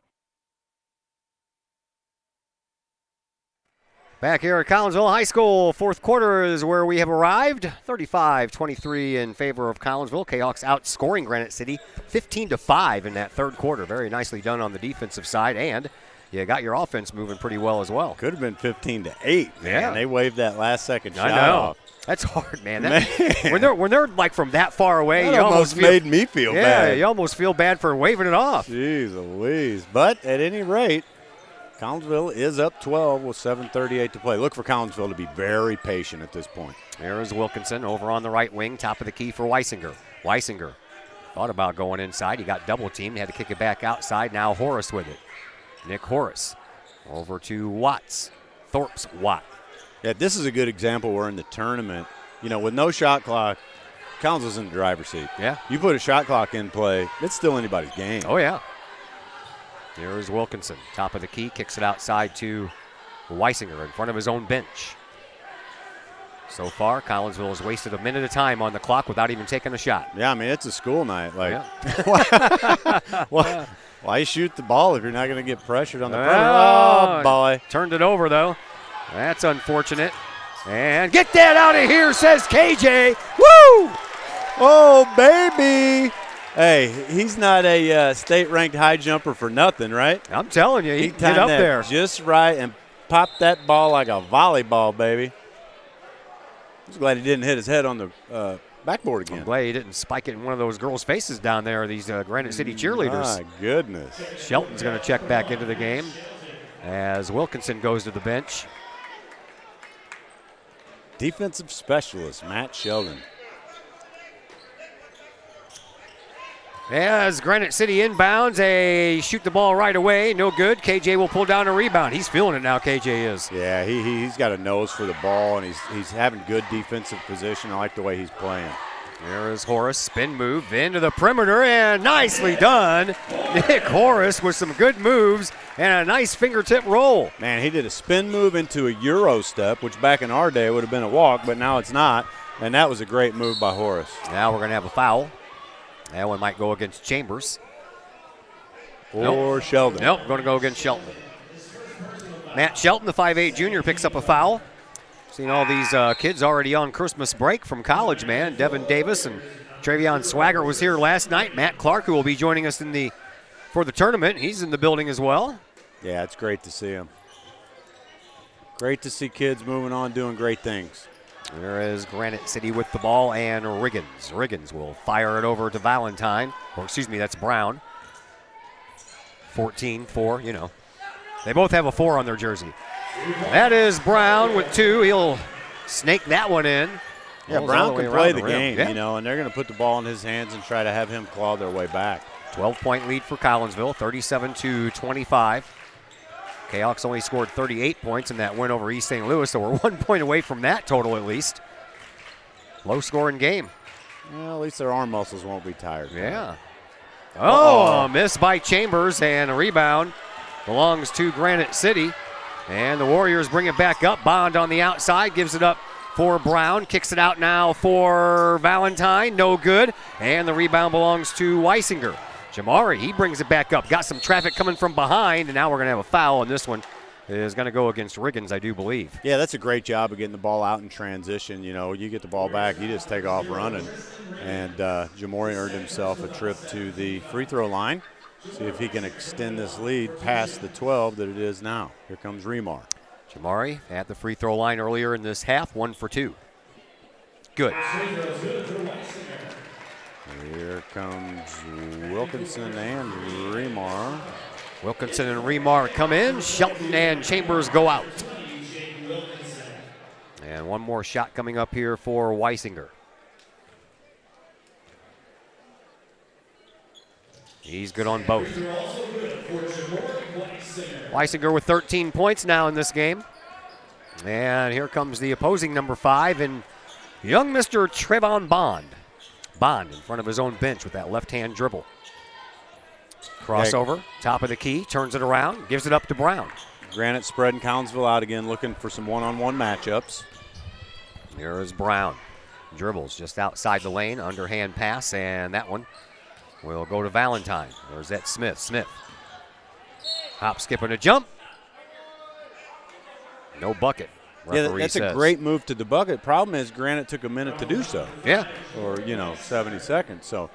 Back here at Collinsville High School, fourth quarter is where we have arrived. 35-23 in favor of Collinsville. Kahawks outscoring Granite City 15-5 in that third quarter. Very nicely done on the defensive side, and you got your offense moving pretty well as well. Could have been 15-8. Yeah, they waved that last second shot I know. off. That's hard, man. When they're like from that far away, that you almost made me feel bad. Yeah, you almost feel bad for waving it off. Jeez Louise. But at any rate, Collinsville is up 12 with 7:38 to play. Look for Collinsville to be very patient at this point. There is Wilkinson over on the right wing, top of the key for Weisinger. Weisinger thought about going inside. He got double teamed. He had to kick it back outside. Now Horace with it. Nick Horace over to Watts. Thorpes-Watt. Yeah, this is a good example where in the tournament, with no shot clock, Collinsville's in the driver's seat. Yeah. You put a shot clock in play, it's still anybody's game. Oh, yeah. Here is Wilkinson, top of the key, kicks it outside to Weisinger in front of his own bench. So far, Collinsville has wasted a minute of time on the clock without even taking a shot. Yeah, I mean, it's a school night. Why shoot the ball if you're not going to get pressured on the front? Oh, boy. Turned it over, though. That's unfortunate. And get that out of here, says KJ. Woo! Oh, baby. Hey, he's not a state-ranked high jumper for nothing, right? I'm telling you, he timed get up that there just right and popped that ball like a volleyball, baby. I'm just glad he didn't hit his head on the backboard again. I'm glad he didn't spike it in one of those girls' faces down there, these Granite City cheerleaders. My goodness. Shelton's going to check back into the game as Wilkinson goes to the bench. Defensive specialist, Matt Sheldon. As Granite City inbounds, they shoot the ball right away. No good. KJ will pull down a rebound. He's feeling it now, KJ is. Yeah, he's got a nose for the ball, and he's having good defensive position. I like the way he's playing. There is Horace. Spin move into the perimeter, and nicely done. Nick Horace with some good moves and a nice fingertip roll. Man, he did a spin move into a Euro step, which back in our day would have been a walk, but now it's not. And that was a great move by Horace. Now we're going to have a foul. That one might go against Chambers. Or Sheldon. Nope, going to go against Shelton. Matt Shelton, the 5'8 junior, picks up a foul. Seen all these kids already on Christmas break from college, man. Devin Davis and Travion Swagger was here last night. Matt Clark, who will be joining us in the for the tournament. He's in the building as well. Yeah, it's great to see him. Great to see kids moving on, doing great things. There is Granite City with the ball, and Riggins. Riggins will fire it over to Valentine. Or excuse me, that's Brown. 14-4, you know. They both have a 4 on their jersey. That is Brown with 2. He'll snake that one in. Yeah, Brown can play the game, you know, and they're going to put the ball in his hands and try to have him claw their way back. 12-point lead for Collinsville, 37-25. Kahawks only scored 38 points in that win over East St. Louis, so we're 1 point away from that total at least. Low-scoring game. Well, at least their arm muscles won't be tired. Yeah. Oh, a miss by Chambers, and a rebound belongs to Granite City. And the Warriors bring it back up. Bond on the outside, gives it up for Brown. Kicks it out now for Valentine. No good. And the rebound belongs to Weisinger. Jamari, he brings it back up. Got some traffic coming from behind, and now we're going to have a foul, and this one is going to go against Riggins, I do believe. Yeah, that's a great job of getting the ball out in transition. You know, you get the ball back, you just take off running. And Jamari earned himself a trip to the free throw line. See if he can extend this lead past the 12 that it is now. Here comes Remar. Jamari at the free throw line earlier in this half, 1 for 2. Good. Here comes Wilkinson and Remar. Wilkinson and Remar come in. Shelton and Chambers go out. And one more shot coming up here for Weisinger. He's good on both. Weisinger with 13 points now in this game. And here comes the opposing number 5 and young Mr. Trevon Bond. Bond in front of his own bench with that left-hand dribble. Crossover, top of the key, turns it around, gives it up to Brown. Granite spreading Collinsville out again, looking for some one-on-one matchups. Here is Brown. Dribbles just outside the lane, underhand pass, and that one will go to Valentine. There's that Smith. Smith. Hop, skip, and a jump. No bucket. Yeah, that's a great move to the bucket. Problem is Granite took a minute to do so. Yeah. Or, 70 seconds. So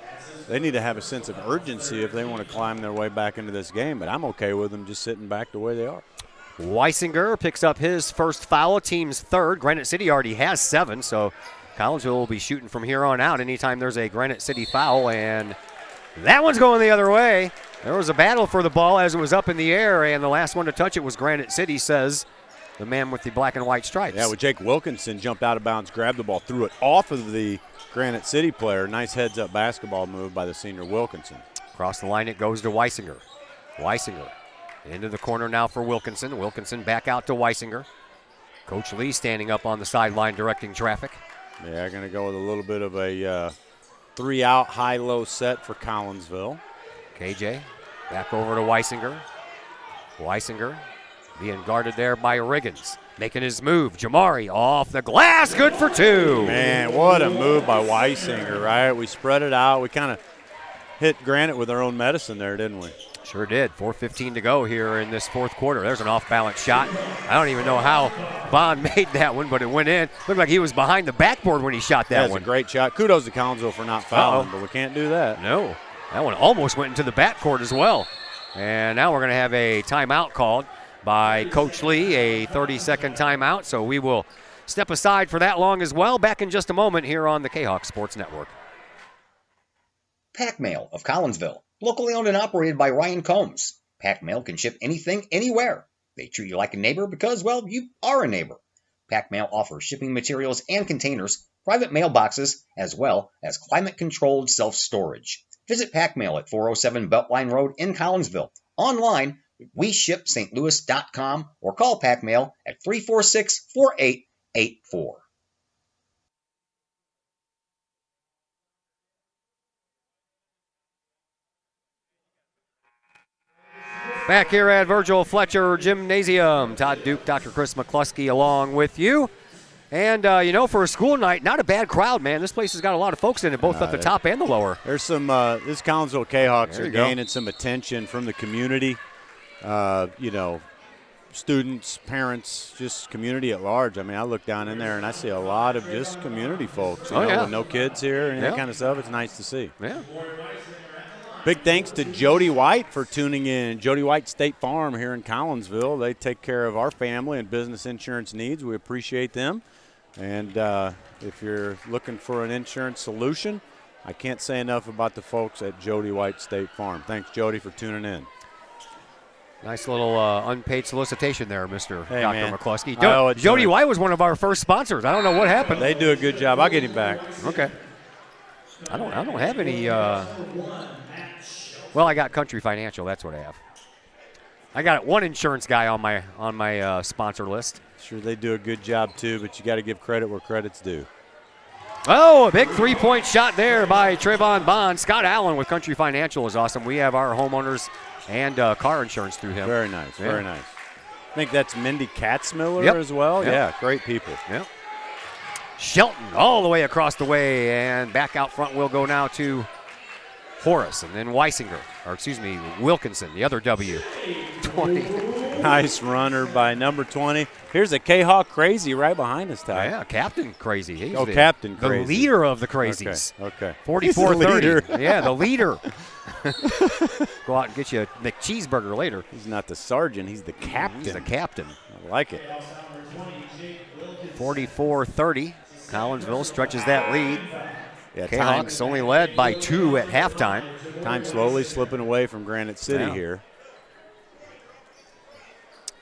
they need to have a sense of urgency if they want to climb their way back into this game. But I'm okay with them just sitting back the way they are. Weisinger picks up his first foul, team's third. Granite City already has 7, so Collinsville will be shooting from here on out anytime there's a Granite City foul. And that one's going the other way. There was a battle for the ball as it was up in the air, and the last one to touch it was Granite City, says the man with the black and white stripes. Yeah, Jake Wilkinson jumped out of bounds, grabbed the ball, threw it off of the Granite City player. Nice heads-up basketball move by the senior Wilkinson. Across the line it goes to Weisinger. Weisinger into the corner now for Wilkinson. Wilkinson back out to Weisinger. Coach Lee standing up on the sideline directing traffic. Yeah, going to go with a little bit of a 3-out high-low set for Collinsville. KJ back over to Weisinger. Weisinger being guarded there by Riggins. Making his move. Jamari off the glass. Good for 2. Man, what a move by Weisinger, right? We spread it out. We kind of hit Granite with our own medicine there, didn't we? Sure did. 4:15 to go here in this fourth quarter. There's an off-balance shot. I don't even know how Bond made that one, but it went in. Looked like he was behind the backboard when he shot that one. That's a great shot. Kudos to Collinsville for not fouling, but we can't do that. No. That one almost went into the backcourt as well. And now we're going to have a timeout called by Coach Lee, a 30-second timeout. So we will step aside for that long as well. Back in just a moment here on the Kahok Sports Network. Pack Mail of Collinsville, locally owned and operated by Ryan Combs. Pack Mail can ship anything, anywhere. They treat you like a neighbor because, well, you are a neighbor. Pack Mail offers shipping materials and containers, private mailboxes, as well as climate-controlled self-storage. Visit Pack Mail at 407 Beltline Road in Collinsville. Online, WeShipSt.Louis.com or call Pack Mail at 346-4884. Back here at Virgil Fletcher Gymnasium. Todd Duke, Dr. Chris McCluskey along with you. And, for a school night, not a bad crowd, man. This place has got a lot of folks in it, both at the top and the lower. There's some, this Collinsville Kahawks are gaining some attention from the community. Students, parents, just community at large. I mean, I look down in there and I see a lot of just community folks. With no kids here and that kind of stuff. It's nice to see. Yeah. Big thanks to Jody White for tuning in. Jody White State Farm here in Collinsville. They take care of our family and business insurance needs. We appreciate them. And if you're looking for an insurance solution, I can't say enough about the folks at Jody White State Farm. Thanks, Jody, for tuning in. Nice little unpaid solicitation there, Mr. Hey, Dr. man. McCluskey. Jody White was one of our first sponsors. I don't know what happened. They do a good job. I'll get him back. Okay. I don't have any. Well, I got Country Financial. That's what I have. I got one insurance guy on my sponsor list. Sure, they do a good job too, but you got to give credit where credit's due. Oh, a big three-point shot there by Trayvon Bond. Scott Allen with Country Financial is awesome. We have our homeowners and car insurance through him. Very nice, very nice. I think that's Mindy Katzmiller Yep. as well. Yep. Yeah, great people. Yep. Shelton all the way across the way, and back out front will go now to Horace, and then Wilkinson, the other W. 20. Nice runner by number 20. Here's a Kahok Crazy right behind us, Ty. Yeah, Captain Crazy. He's Captain the Crazy. leader of the Crazies. Okay. 44-30. Yeah, the leader. Go out and get you a McCheeseburger later. He's not the sergeant. He's the captain. He's the captain. I like it. 44-30. Collinsville stretches that lead. Yeah, Kahawks only led by 2 at halftime. Time slowly slipping away from Granite City here.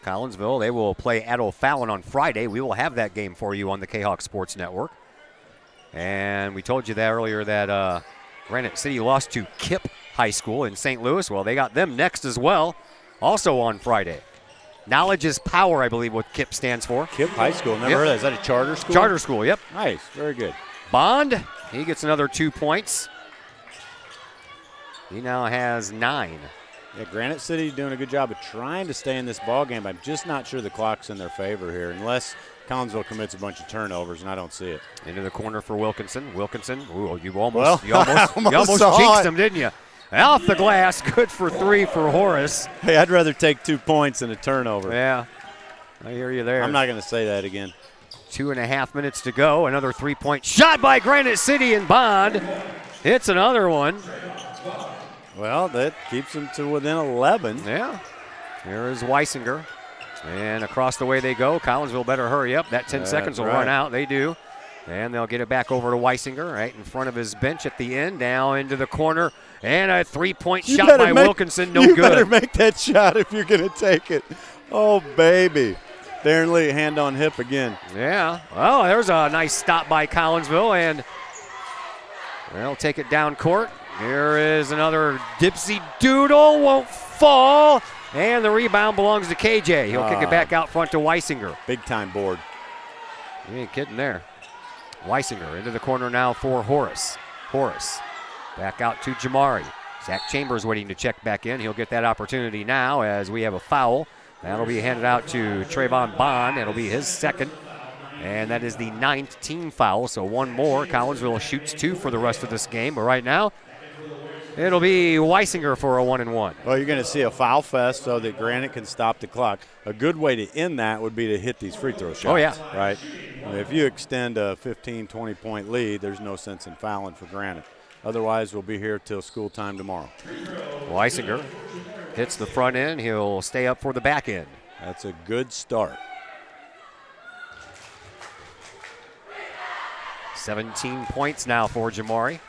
Collinsville, they will play at O'Fallon on Friday. We will have that game for you on the Kahawk Sports Network. And we told you that earlier that Granite City lost to Kipp High School in St. Louis. Well, they got them next as well, also on Friday. Knowledge is power, I believe, what KIPP stands for. KIPP High School. Never heard of that. Is that a charter school? Charter school, yep. Nice. Very good. Bond, he gets another 2 points. He now has 9. Yeah, Granite City doing a good job of trying to stay in this ball game. I'm just not sure the clock's in their favor here, unless Collinsville commits a bunch of turnovers, and I don't see it. Into the corner for Wilkinson. Wilkinson, ooh, you almost almost jinxed him, didn't you? Off the glass, good for 3 for Horace. Hey, I'd rather take 2 points than a turnover. Yeah, I hear you there. I'm not going to say that again. 2.5 minutes to go. Another 3-point shot by Granite City, and Bond hits another one. Well, that keeps them to within 11. Yeah. Here is Weisinger. And across the way they go. Collinsville better hurry up. That 10 seconds will run out. They do. And they'll get it back over to Weisinger right in front of his bench at the end. Down into the corner. And a 3-point shot by Wilkinson. No good. You better make that shot if you're going to take it. Oh, baby. Darren Lee, hand on hip again. Yeah. Oh, there's a nice stop by Collinsville. And they'll take it down court. Here is another dipsy doodle. Won't fall. And the rebound belongs to KJ. He'll kick it back out front to Weisinger. Big time board. You ain't kidding there. Weisinger into the corner now for Horace. Horace back out to Jamari. Zach Chambers waiting to check back in. He'll get that opportunity now as we have a foul. That'll be handed out to Trayvon Bond. It'll be his second. And that is the 9th team foul. So one more. Collinsville shoots 2 for the rest of this game. But right now, it'll be Weisinger for a 1-and-1. Well, you're going to see a foul fest so that Granite can stop the clock. A good way to end that would be to hit these free throw shots. Oh, yeah. Right? If you extend a 15, 20-point lead, there's no sense in fouling for Granite. Otherwise, we'll be here till school time tomorrow. Weisinger hits the front end. He'll stay up for the back end. That's a good start. 17 points now for Jamari.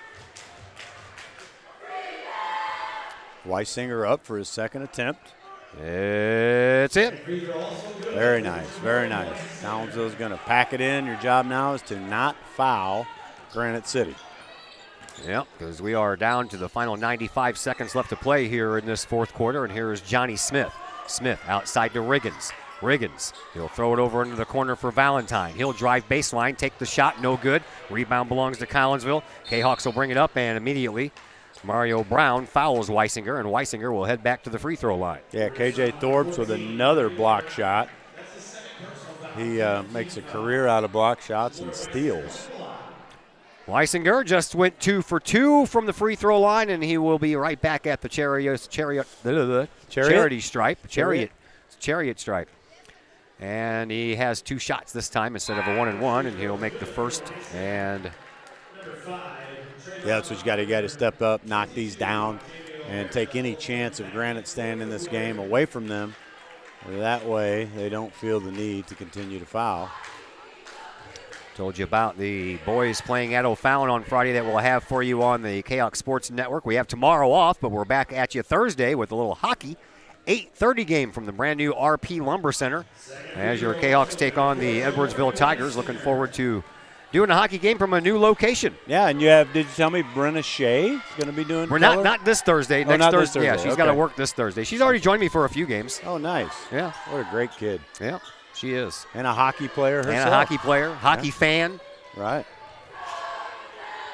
Weisinger up for his second attempt. It's in. Very nice, very nice. Collinsville's going to pack it in. Your job now is to not foul Granite City. Yep, because we are down to the final 95 seconds left to play here in this fourth quarter, and here is Johnny Smith. Smith outside to Riggins. Riggins, he'll throw it over into the corner for Valentine. He'll drive baseline, take the shot, no good. Rebound belongs to Collinsville. Kahawks will bring it up, and immediately Mario Brown fouls Weisinger, and Weisinger will head back to the free throw line. Yeah, KJ Thorpe with another block shot. He makes a career out of block shots and steals. Weisinger just went 2 for 2 from the free throw line, and he will be right back at the chariot stripe. And he has 2 shots this time instead of a 1-and-1, and he'll make the first. And yeah, that's what you got to step up, knock these down. and take any chance of Granite staying in this game away from them. That way they don't feel the need to continue to foul. Told you about the boys playing at O'Fallon on Friday that we'll have for you on the Kahok Sports Network. We have tomorrow off, but we're back at you Thursday with a little hockey. 8:30 game from the brand new RP Lumber Center as your Kahawks take on the Edwardsville Tigers. Looking forward to doing a hockey game from a new location. Yeah, and you have, did you tell me Brenna Shea is going to be doing We're color? not this Thursday. Oh, Next not this Thursday. Yeah, Thursday. she's got to work this Thursday. She's already joined me for a few games. Oh, nice. Yeah. What a great kid. Yeah, she is. And a hockey player herself. And a hockey player, hockey fan. Right.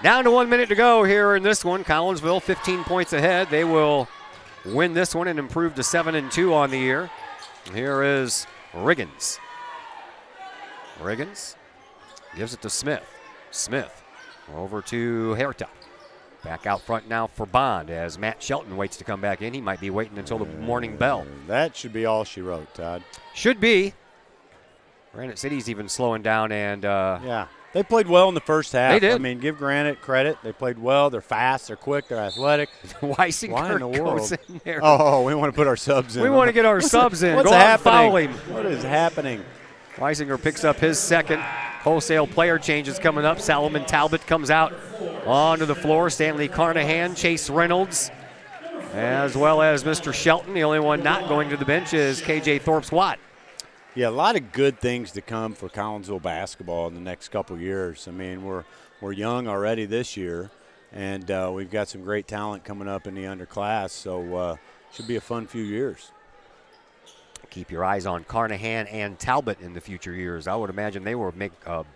Down to 1 minute to go here in this one. Collinsville 15 points ahead. They will win this one and improve to 7-2 on the year. Here is Riggins. Riggins gives it to Smith. Smith over to Herta. Back out front now for Bond as Matt Shelton waits to come back in. He might be waiting until the morning bell. That should be all she wrote, Todd. Should be. Granite City's even slowing down and yeah. They played well in the first half. They did. I mean, give Granite credit. They played well. They're fast. They're quick. They're athletic. Weisinger Why in the goes world? in there. Oh, we want to put our subs in. We want to get our subs in. What's Go out and happening? foul him. What is happening? Weisinger picks up his second. Wholesale player changes coming up. Salomon Talbot comes out onto the floor. Stanley Carnahan, Chase Reynolds, as well as Mr. Shelton. The only one not going to the bench is KJ Thorpes-Watt. Yeah, a lot of good things to come for Collinsville basketball in the next couple of years. I mean, we're young already this year, and we've got some great talent coming up in the underclass, so should be a fun few years. Keep your eyes on Carnahan and Talbot in the future years. I would imagine they will make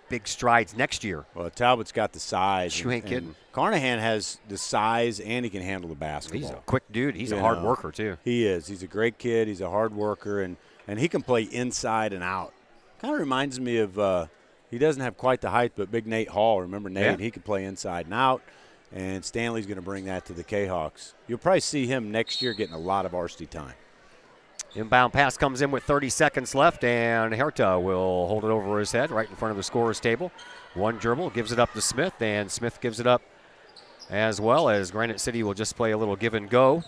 big strides next year. Well, Talbot's got the size. You ain't kidding. Carnahan has the size, and he can handle the basketball. He's a quick dude. He's a hard worker, too. He is. He's a great kid. He's a hard worker, and he can play inside and out. Kind of reminds me of he doesn't have quite the height, but Big Nate Hall. Remember Nate? Yeah. He can play inside and out, and Stanley's going to bring that to the Kahawks. You'll probably see him next year getting a lot of varsity time. Inbound pass comes in with 30 seconds left, and Herta will hold it over his head right in front of the scorer's table. One dribble, gives it up to Smith, and Smith gives it up as well as Granite City will just play a little give and go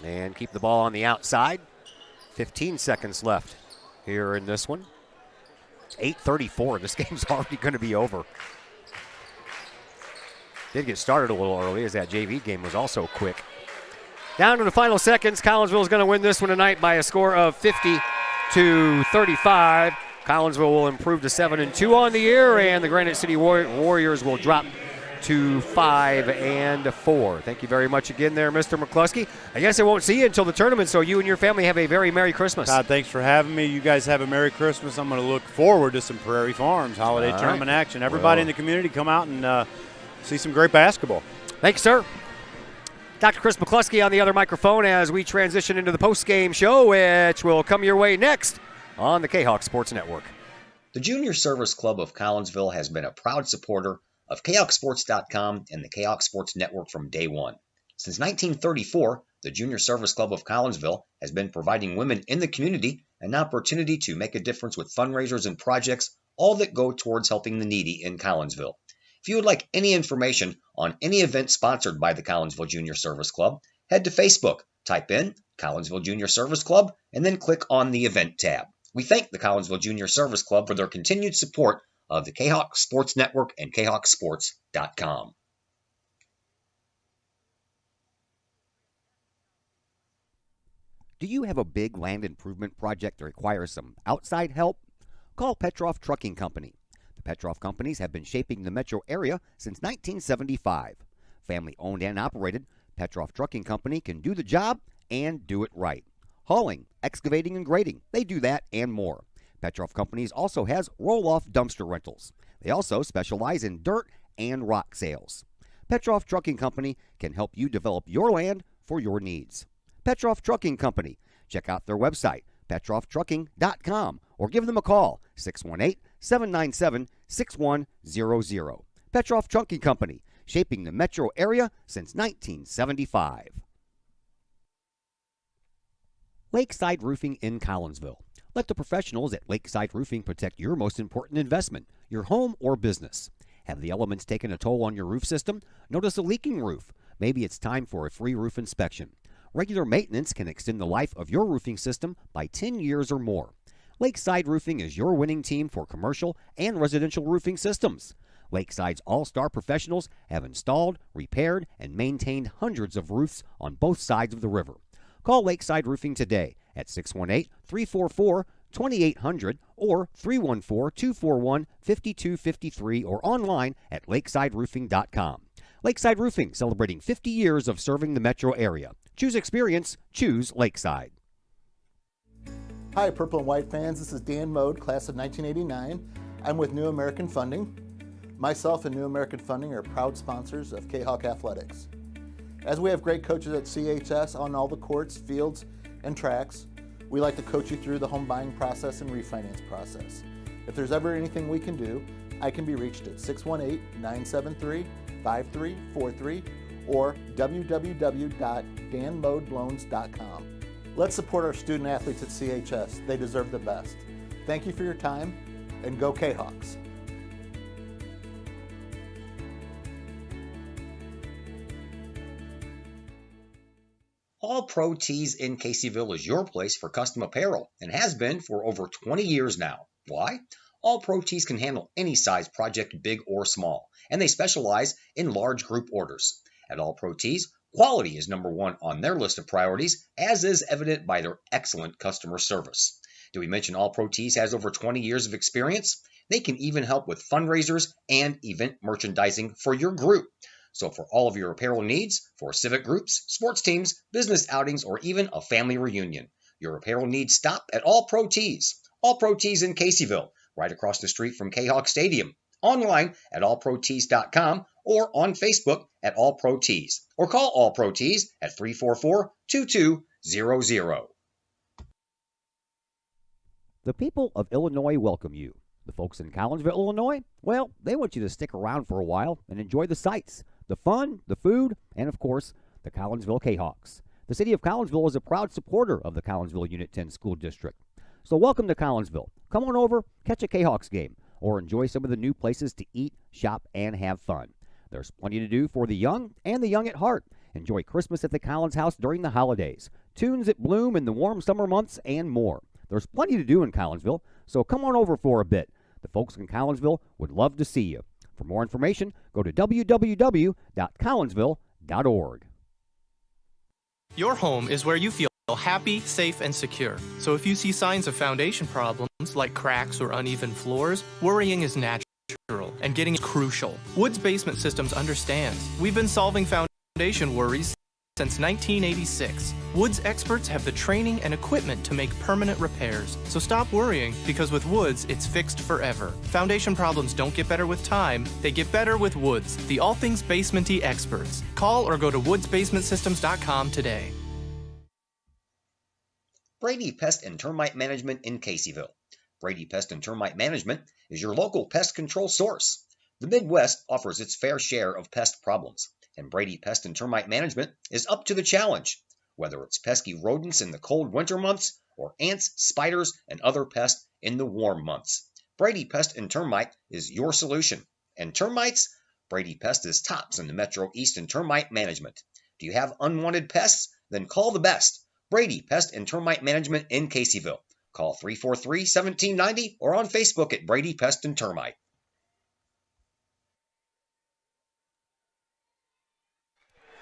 and keep the ball on the outside. 15 seconds left here in this one. 8:34. This game's already going to be over. Did get started a little early as that JV game was also quick. Down to the final seconds. Collinsville is going to win this one tonight by a score of 50-35. Collinsville will improve to 7-2 on the year, and the Granite City Warriors will drop to 5-4. Thank you very much again there, Mr. McCluskey. I guess I won't see you until the tournament, so you and your family have a very Merry Christmas. Todd, thanks for having me. You guys have a Merry Christmas. I'm going to look forward to some Prairie Farms holiday tournament action. Everybody in the community come out and see some great basketball. Thanks, sir. Dr. Chris McCluskey on the other microphone as we transition into the post-game show, which will come your way next on the Kahok Sports Network. The Junior Service Club of Collinsville has been a proud supporter of KahokSports.com and the Kahok Sports Network from day one. Since 1934, the Junior Service Club of Collinsville has been providing women in the community an opportunity to make a difference with fundraisers and projects, all that go towards helping the needy in Collinsville. If you would like any information on any event sponsored by the Collinsville Junior Service Club, head to Facebook, type in Collinsville Junior Service Club, and then click on the event tab. We thank the Collinsville Junior Service Club for their continued support of the Kahok Sports Network and KahokSports.com. Do you have a big land improvement project that requires some outside help? Call Petroff Trucking Company. The Petroff Companies have been shaping the metro area since 1975. Family owned and operated, Petroff Trucking Company can do the job and do it right. Hauling, excavating, and grading, they do that and more. Petroff Companies also has roll-off dumpster rentals. They also specialize in dirt and rock sales. Petroff Trucking Company can help you develop your land for your needs. Petroff Trucking Company. Check out their website, petrofftrucking.com, or give them a call, 618-797-6100. Petroff Trucking Company, shaping the metro area since 1975. Lakeside Roofing in Collinsville. Let the professionals at Lakeside Roofing protect your most important investment, your home or business. Have the elements taken a toll on your roof system? Notice a leaking roof? Maybe it's time for a free roof inspection. Regular maintenance can extend the life of your roofing system by 10 years or more. Lakeside Roofing is your winning team for commercial and residential roofing systems. Lakeside's all-star professionals have installed, repaired, and maintained hundreds of roofs on both sides of the river. Call Lakeside Roofing today at 618-344-2800 or 314-241-5253 or online at lakesideroofing.com. Lakeside Roofing, celebrating 50 years of serving the metro area. Choose experience, choose Lakeside. Hi, Purple and White fans. This is Dan Mode, class of 1989. I'm with New American Funding. Myself and New American Funding are proud sponsors of Kahok Athletics. As we have great coaches at CHS on all the courts, fields, and tracks, we like to coach you through the home buying process and refinance process. If there's ever anything we can do, I can be reached at 618-973-5343 or www.danmodeloans.com. Let's support our student athletes at CHS. They deserve the best. Thank you for your time, and go Kahawks. All Pro Tees in Caseyville is your place for custom apparel and has been for over 20 years now. Why? All Pro Tees can handle any size project, big or small, and they specialize in large group orders. At All Pro Tees, quality is number one on their list of priorities, as is evident by their excellent customer service. Did we mention All Pro Tees has over 20 years of experience? They can even help with fundraisers and event merchandising for your group. So for all of your apparel needs, for civic groups, sports teams, business outings, or even a family reunion, your apparel needs stop at All Pro Tees. All Pro Tees in Caseyville, right across the street from Kahok Stadium. Online at allprotees.com or on Facebook at All Pro Tees. Or call All Pro Tees at 344-2200. The people of Illinois welcome you. The folks in Collinsville, Illinois, well, they want you to stick around for a while and enjoy the sights, the fun, the food, and of course, the Collinsville Kahawks. The city of Collinsville is a proud supporter of the Collinsville Unit 10 School District. So welcome to Collinsville. Come on over, catch a Kahawks game, or enjoy some of the new places to eat, shop, and have fun. There's plenty to do for the young and the young at heart. Enjoy Christmas at the Collins House during the holidays, tunes at Bloom in the warm summer months, and more. There's plenty to do in Collinsville, so come on over for a bit. The folks in Collinsville would love to see you. For more information, go to www.collinsville.org. Your home is where you feel happy, safe, and secure. So if you see signs of foundation problems like cracks or uneven floors, worrying is natural and getting crucial. Woods Basement Systems understands. We've been solving foundation worries since 1986. Woods experts have the training and equipment to make permanent repairs. So stop worrying, because with Woods, it's fixed forever. Foundation problems don't get better with time, they get better with Woods, the all things basement-y experts. Call or go to woodsbasementsystems.com today. Brady Pest and Termite Management in Caseyville. Brady Pest and Termite Management is your local pest control source. The Midwest offers its fair share of pest problems, and Brady Pest and Termite Management is up to the challenge. Whether it's pesky rodents in the cold winter months or ants, spiders, and other pests in the warm months, Brady Pest and Termite is your solution. And termites? Brady Pest is tops in the Metro East in termite management. Do you have unwanted pests? Then call the best. Brady Pest and Termite Management in Caseyville. Call 343-1790 or on Facebook at Brady Pest and Termite.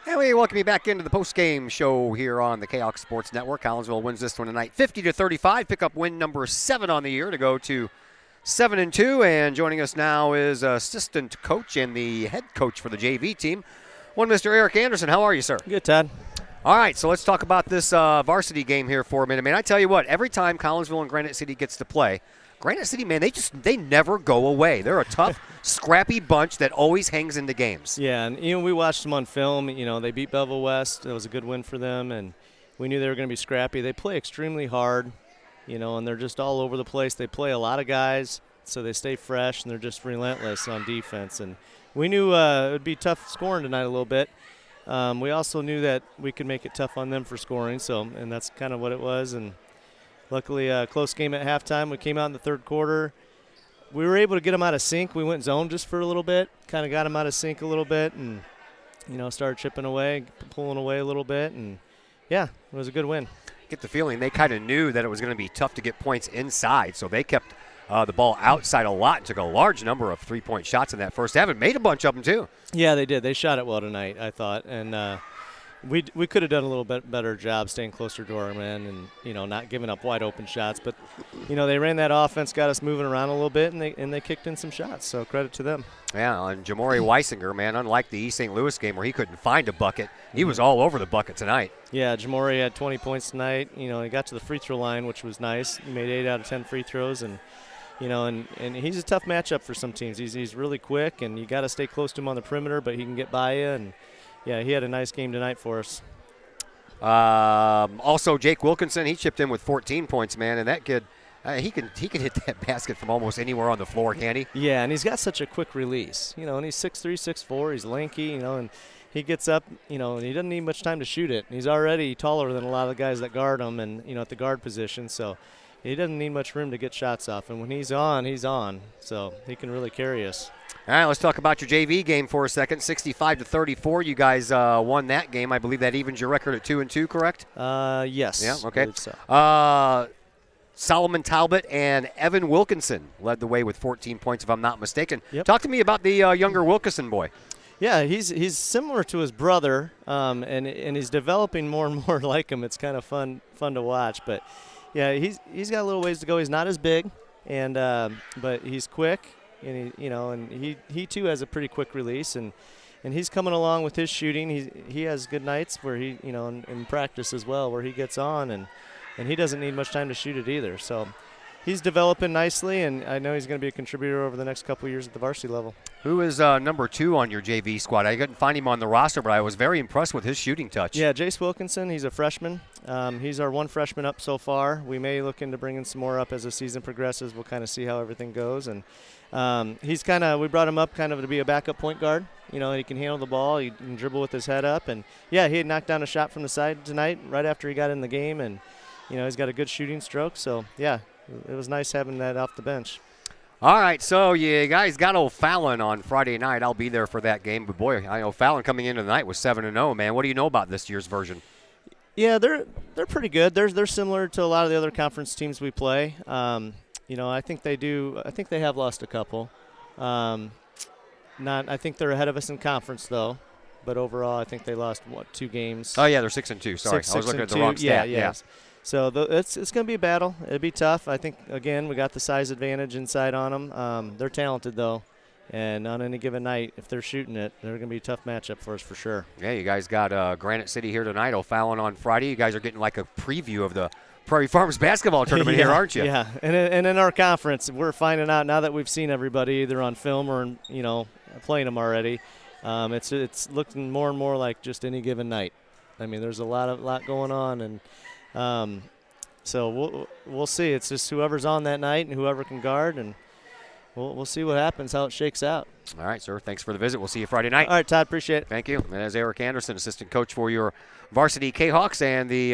And we welcome you back into the post-game show here on the Kahok Sports Network. Collinsville wins this one tonight 50-35. Pick up win number 7 on the year to go to 7-2. And joining us now is assistant coach and the head coach for the JV team, Mr. Eric Anderson. How are you, sir? Good, Todd. All right, so let's talk about this varsity game here for a minute. Man, I tell you what, every time Collinsville and Granite City gets to play, Granite City, man, they never go away. They're a tough, scrappy bunch that always hangs into games. Yeah, and we watched them on film. They beat Belleville West. It was a good win for them, and we knew they were going to be scrappy. They play extremely hard, and they're just all over the place. They play a lot of guys, so they stay fresh, and they're just relentless on defense. And we knew it would be tough scoring tonight a little bit. We also knew that we could make it tough on them for scoring, and that's kind of what it was. And luckily, a close game at halftime. We came out in the third quarter. We were able to get them out of sync. We went zone just for a little bit, kind of got them out of sync a little bit, and started chipping away, pulling away a little bit, and yeah, it was a good win. Get the feeling they kind of knew that it was going to be tough to get points inside, so they kept the ball outside a lot and took a large number of three-point shots in that first half and made a bunch of them too. Yeah, they did. They shot it well tonight, I thought, and we could have done a little bit better job staying closer to our men and not giving up wide open shots. But they ran that offense, got us moving around a little bit, and they kicked in some shots. So credit to them. Yeah, and Jamori Weisinger, man, unlike the East St. Louis game where he couldn't find a bucket, he was all over the bucket tonight. Yeah, Jamori had 20 points tonight. He got to the free throw line, which was nice. He made 8 out of 10 free throws, and he's a tough matchup for some teams. He's really quick, and you got to stay close to him on the perimeter, but he can get by you. And yeah, he had a nice game tonight for us. Also, Jake Wilkinson, he chipped in with 14 points, man, and that kid, he can hit that basket from almost anywhere on the floor, can't he? Yeah, and he's got such a quick release, and he's 6'3", 6'4", he's lanky, and he gets up, and he doesn't need much time to shoot it. He's already taller than a lot of the guys that guard him, and at the guard position, so he doesn't need much room to get shots off. And when he's on, so he can really carry us. All right, let's talk about your JV game for a second. 65-34, you guys won that game. I believe that evens your record at 2-2, correct? Yes. Yeah. Okay. So. Solomon Talbot and Evan Wilkinson led the way with 14 points, if I'm not mistaken. Yep. Talk to me about the younger Wilkinson boy. Yeah, he's similar to his brother, and he's developing more and more like him. It's kind of fun to watch, but yeah, he's got a little ways to go. He's not as big, and but he's quick, and he too has a pretty quick release, and he's coming along with his shooting. He has good nights where he in practice as well, where he gets on and he doesn't need much time to shoot it either. So he's developing nicely, and I know he's going to be a contributor over the next couple of years at the varsity level. Who is number 2 on your JV squad? I couldn't find him on the roster, but I was very impressed with his shooting touch. Yeah, Jace Wilkinson, he's a freshman. He's our one freshman up so far. We may look into bringing some more up as the season progresses. We'll kind of see how everything goes. And we brought him up kind of to be a backup point guard. He can handle the ball. He can dribble with his head up. And, yeah, he had knocked down a shot from the side tonight right after he got in the game. And, he's got a good shooting stroke. So, yeah, it was nice having that off the bench. All right, so you guys got O'Fallon on Friday night. I'll be there for that game. But, boy, I know O'Fallon coming into the night was 7-0, man. What do you know about this year's version? Yeah, they're pretty good. They're similar to a lot of the other conference teams we play. I think they do. I think they have lost a couple. I think they're ahead of us in conference, though. But overall, I think they lost, 2 games? Oh, yeah, they're 6-2. Sorry, I was looking at the wrong stat. Yeah. So it's going to be a battle. It'll be tough. I think, again, we got the size advantage inside on them. They're talented, though. And on any given night, if they're shooting it, they're going to be a tough matchup for us for sure. Yeah, you guys got Granite City here tonight, O'Fallon on Friday. You guys are getting like a preview of the Prairie Farms basketball tournament here, aren't you? Yeah, and in our conference, we're finding out now that we've seen everybody either on film or, playing them already. It's looking more and more like just any given night. I mean, there's a lot going on, and so we'll see. It's just whoever's on that night and whoever can guard, and we'll see what happens, how it shakes out. All right, sir. Thanks for the visit. We'll see you Friday night. All right, Todd. Appreciate it. Thank you. And as Eric Anderson, assistant coach for your varsity Kahawks and the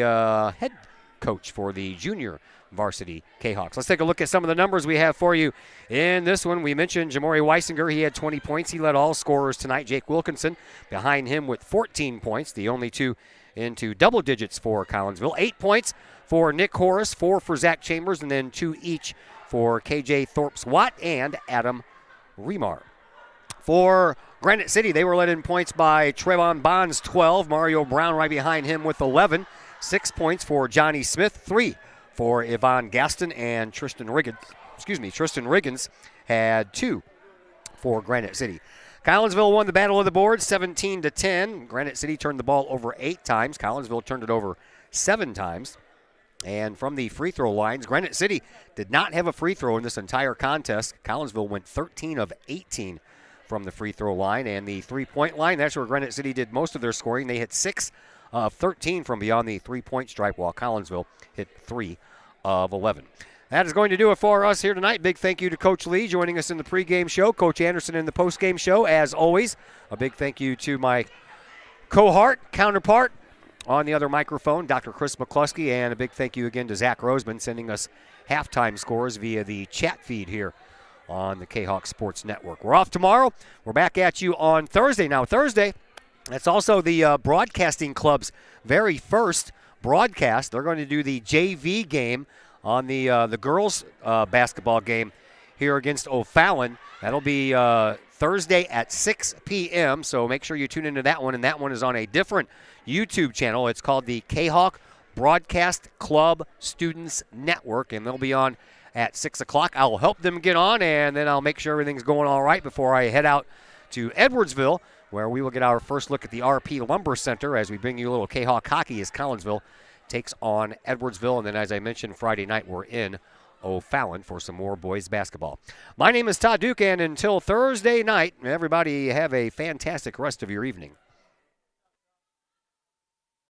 head coach for the junior varsity Kahawks. Let's take a look at some of the numbers we have for you in this one. We mentioned Jamori Weisinger. He had 20 points. He led all scorers tonight. Jake Wilkinson behind him with 14 points, the only 2 into double digits for Collinsville. 8 points for Nick Horace, 4 for Zach Chambers, and then 2 each for KJ Thorpes-Watt and Adam Remar. For Granite City, they were led in points by Trevon Bonds, 12. Mario Brown right behind him with 11. 6 points for Johnny Smith, 3 for Yvonne Gaston, and Tristan Riggins had 2 for Granite City. Collinsville won the battle of the boards 17-10. Granite City turned the ball over 8 times. Collinsville turned it over 7 times. And from the free throw lines, Granite City did not have a free throw in this entire contest. Collinsville went 13 of 18 from the free throw line. And the three-point line, that's where Granite City did most of their scoring. They hit 6 of 13 from beyond the three-point stripe, while Collinsville hit 3 of 11. That is going to do it for us here tonight. Big thank you to Coach Lee joining us in the pregame show, Coach Anderson in the postgame show, as always. A big thank you to my counterpart on the other microphone, Dr. Chris McCluskey, and a big thank you again to Zach Roseman sending us halftime scores via the chat feed here on the Kahok Sports Network. We're off tomorrow. We're back at you on Thursday. Now, Thursday, That's also the Broadcasting Club's very first broadcast. They're going to do the JV game on the girls' basketball game here against O'Fallon. That'll be Thursday at 6 p.m., so make sure you tune into that one, and that one is on a different YouTube channel. It's called the Kahok Broadcast Club Students Network, and they'll be on at 6 o'clock. I'll help them get on, and then I'll make sure everything's going all right before I head out to Edwardsville, where we will get our first look at the RP Lumber Center as we bring you a little Kahawk hockey as Collinsville takes on Edwardsville. And then, as I mentioned, Friday night we're in O'Fallon for some more boys basketball. My name is Todd Duke, and until Thursday night, everybody have a fantastic rest of your evening.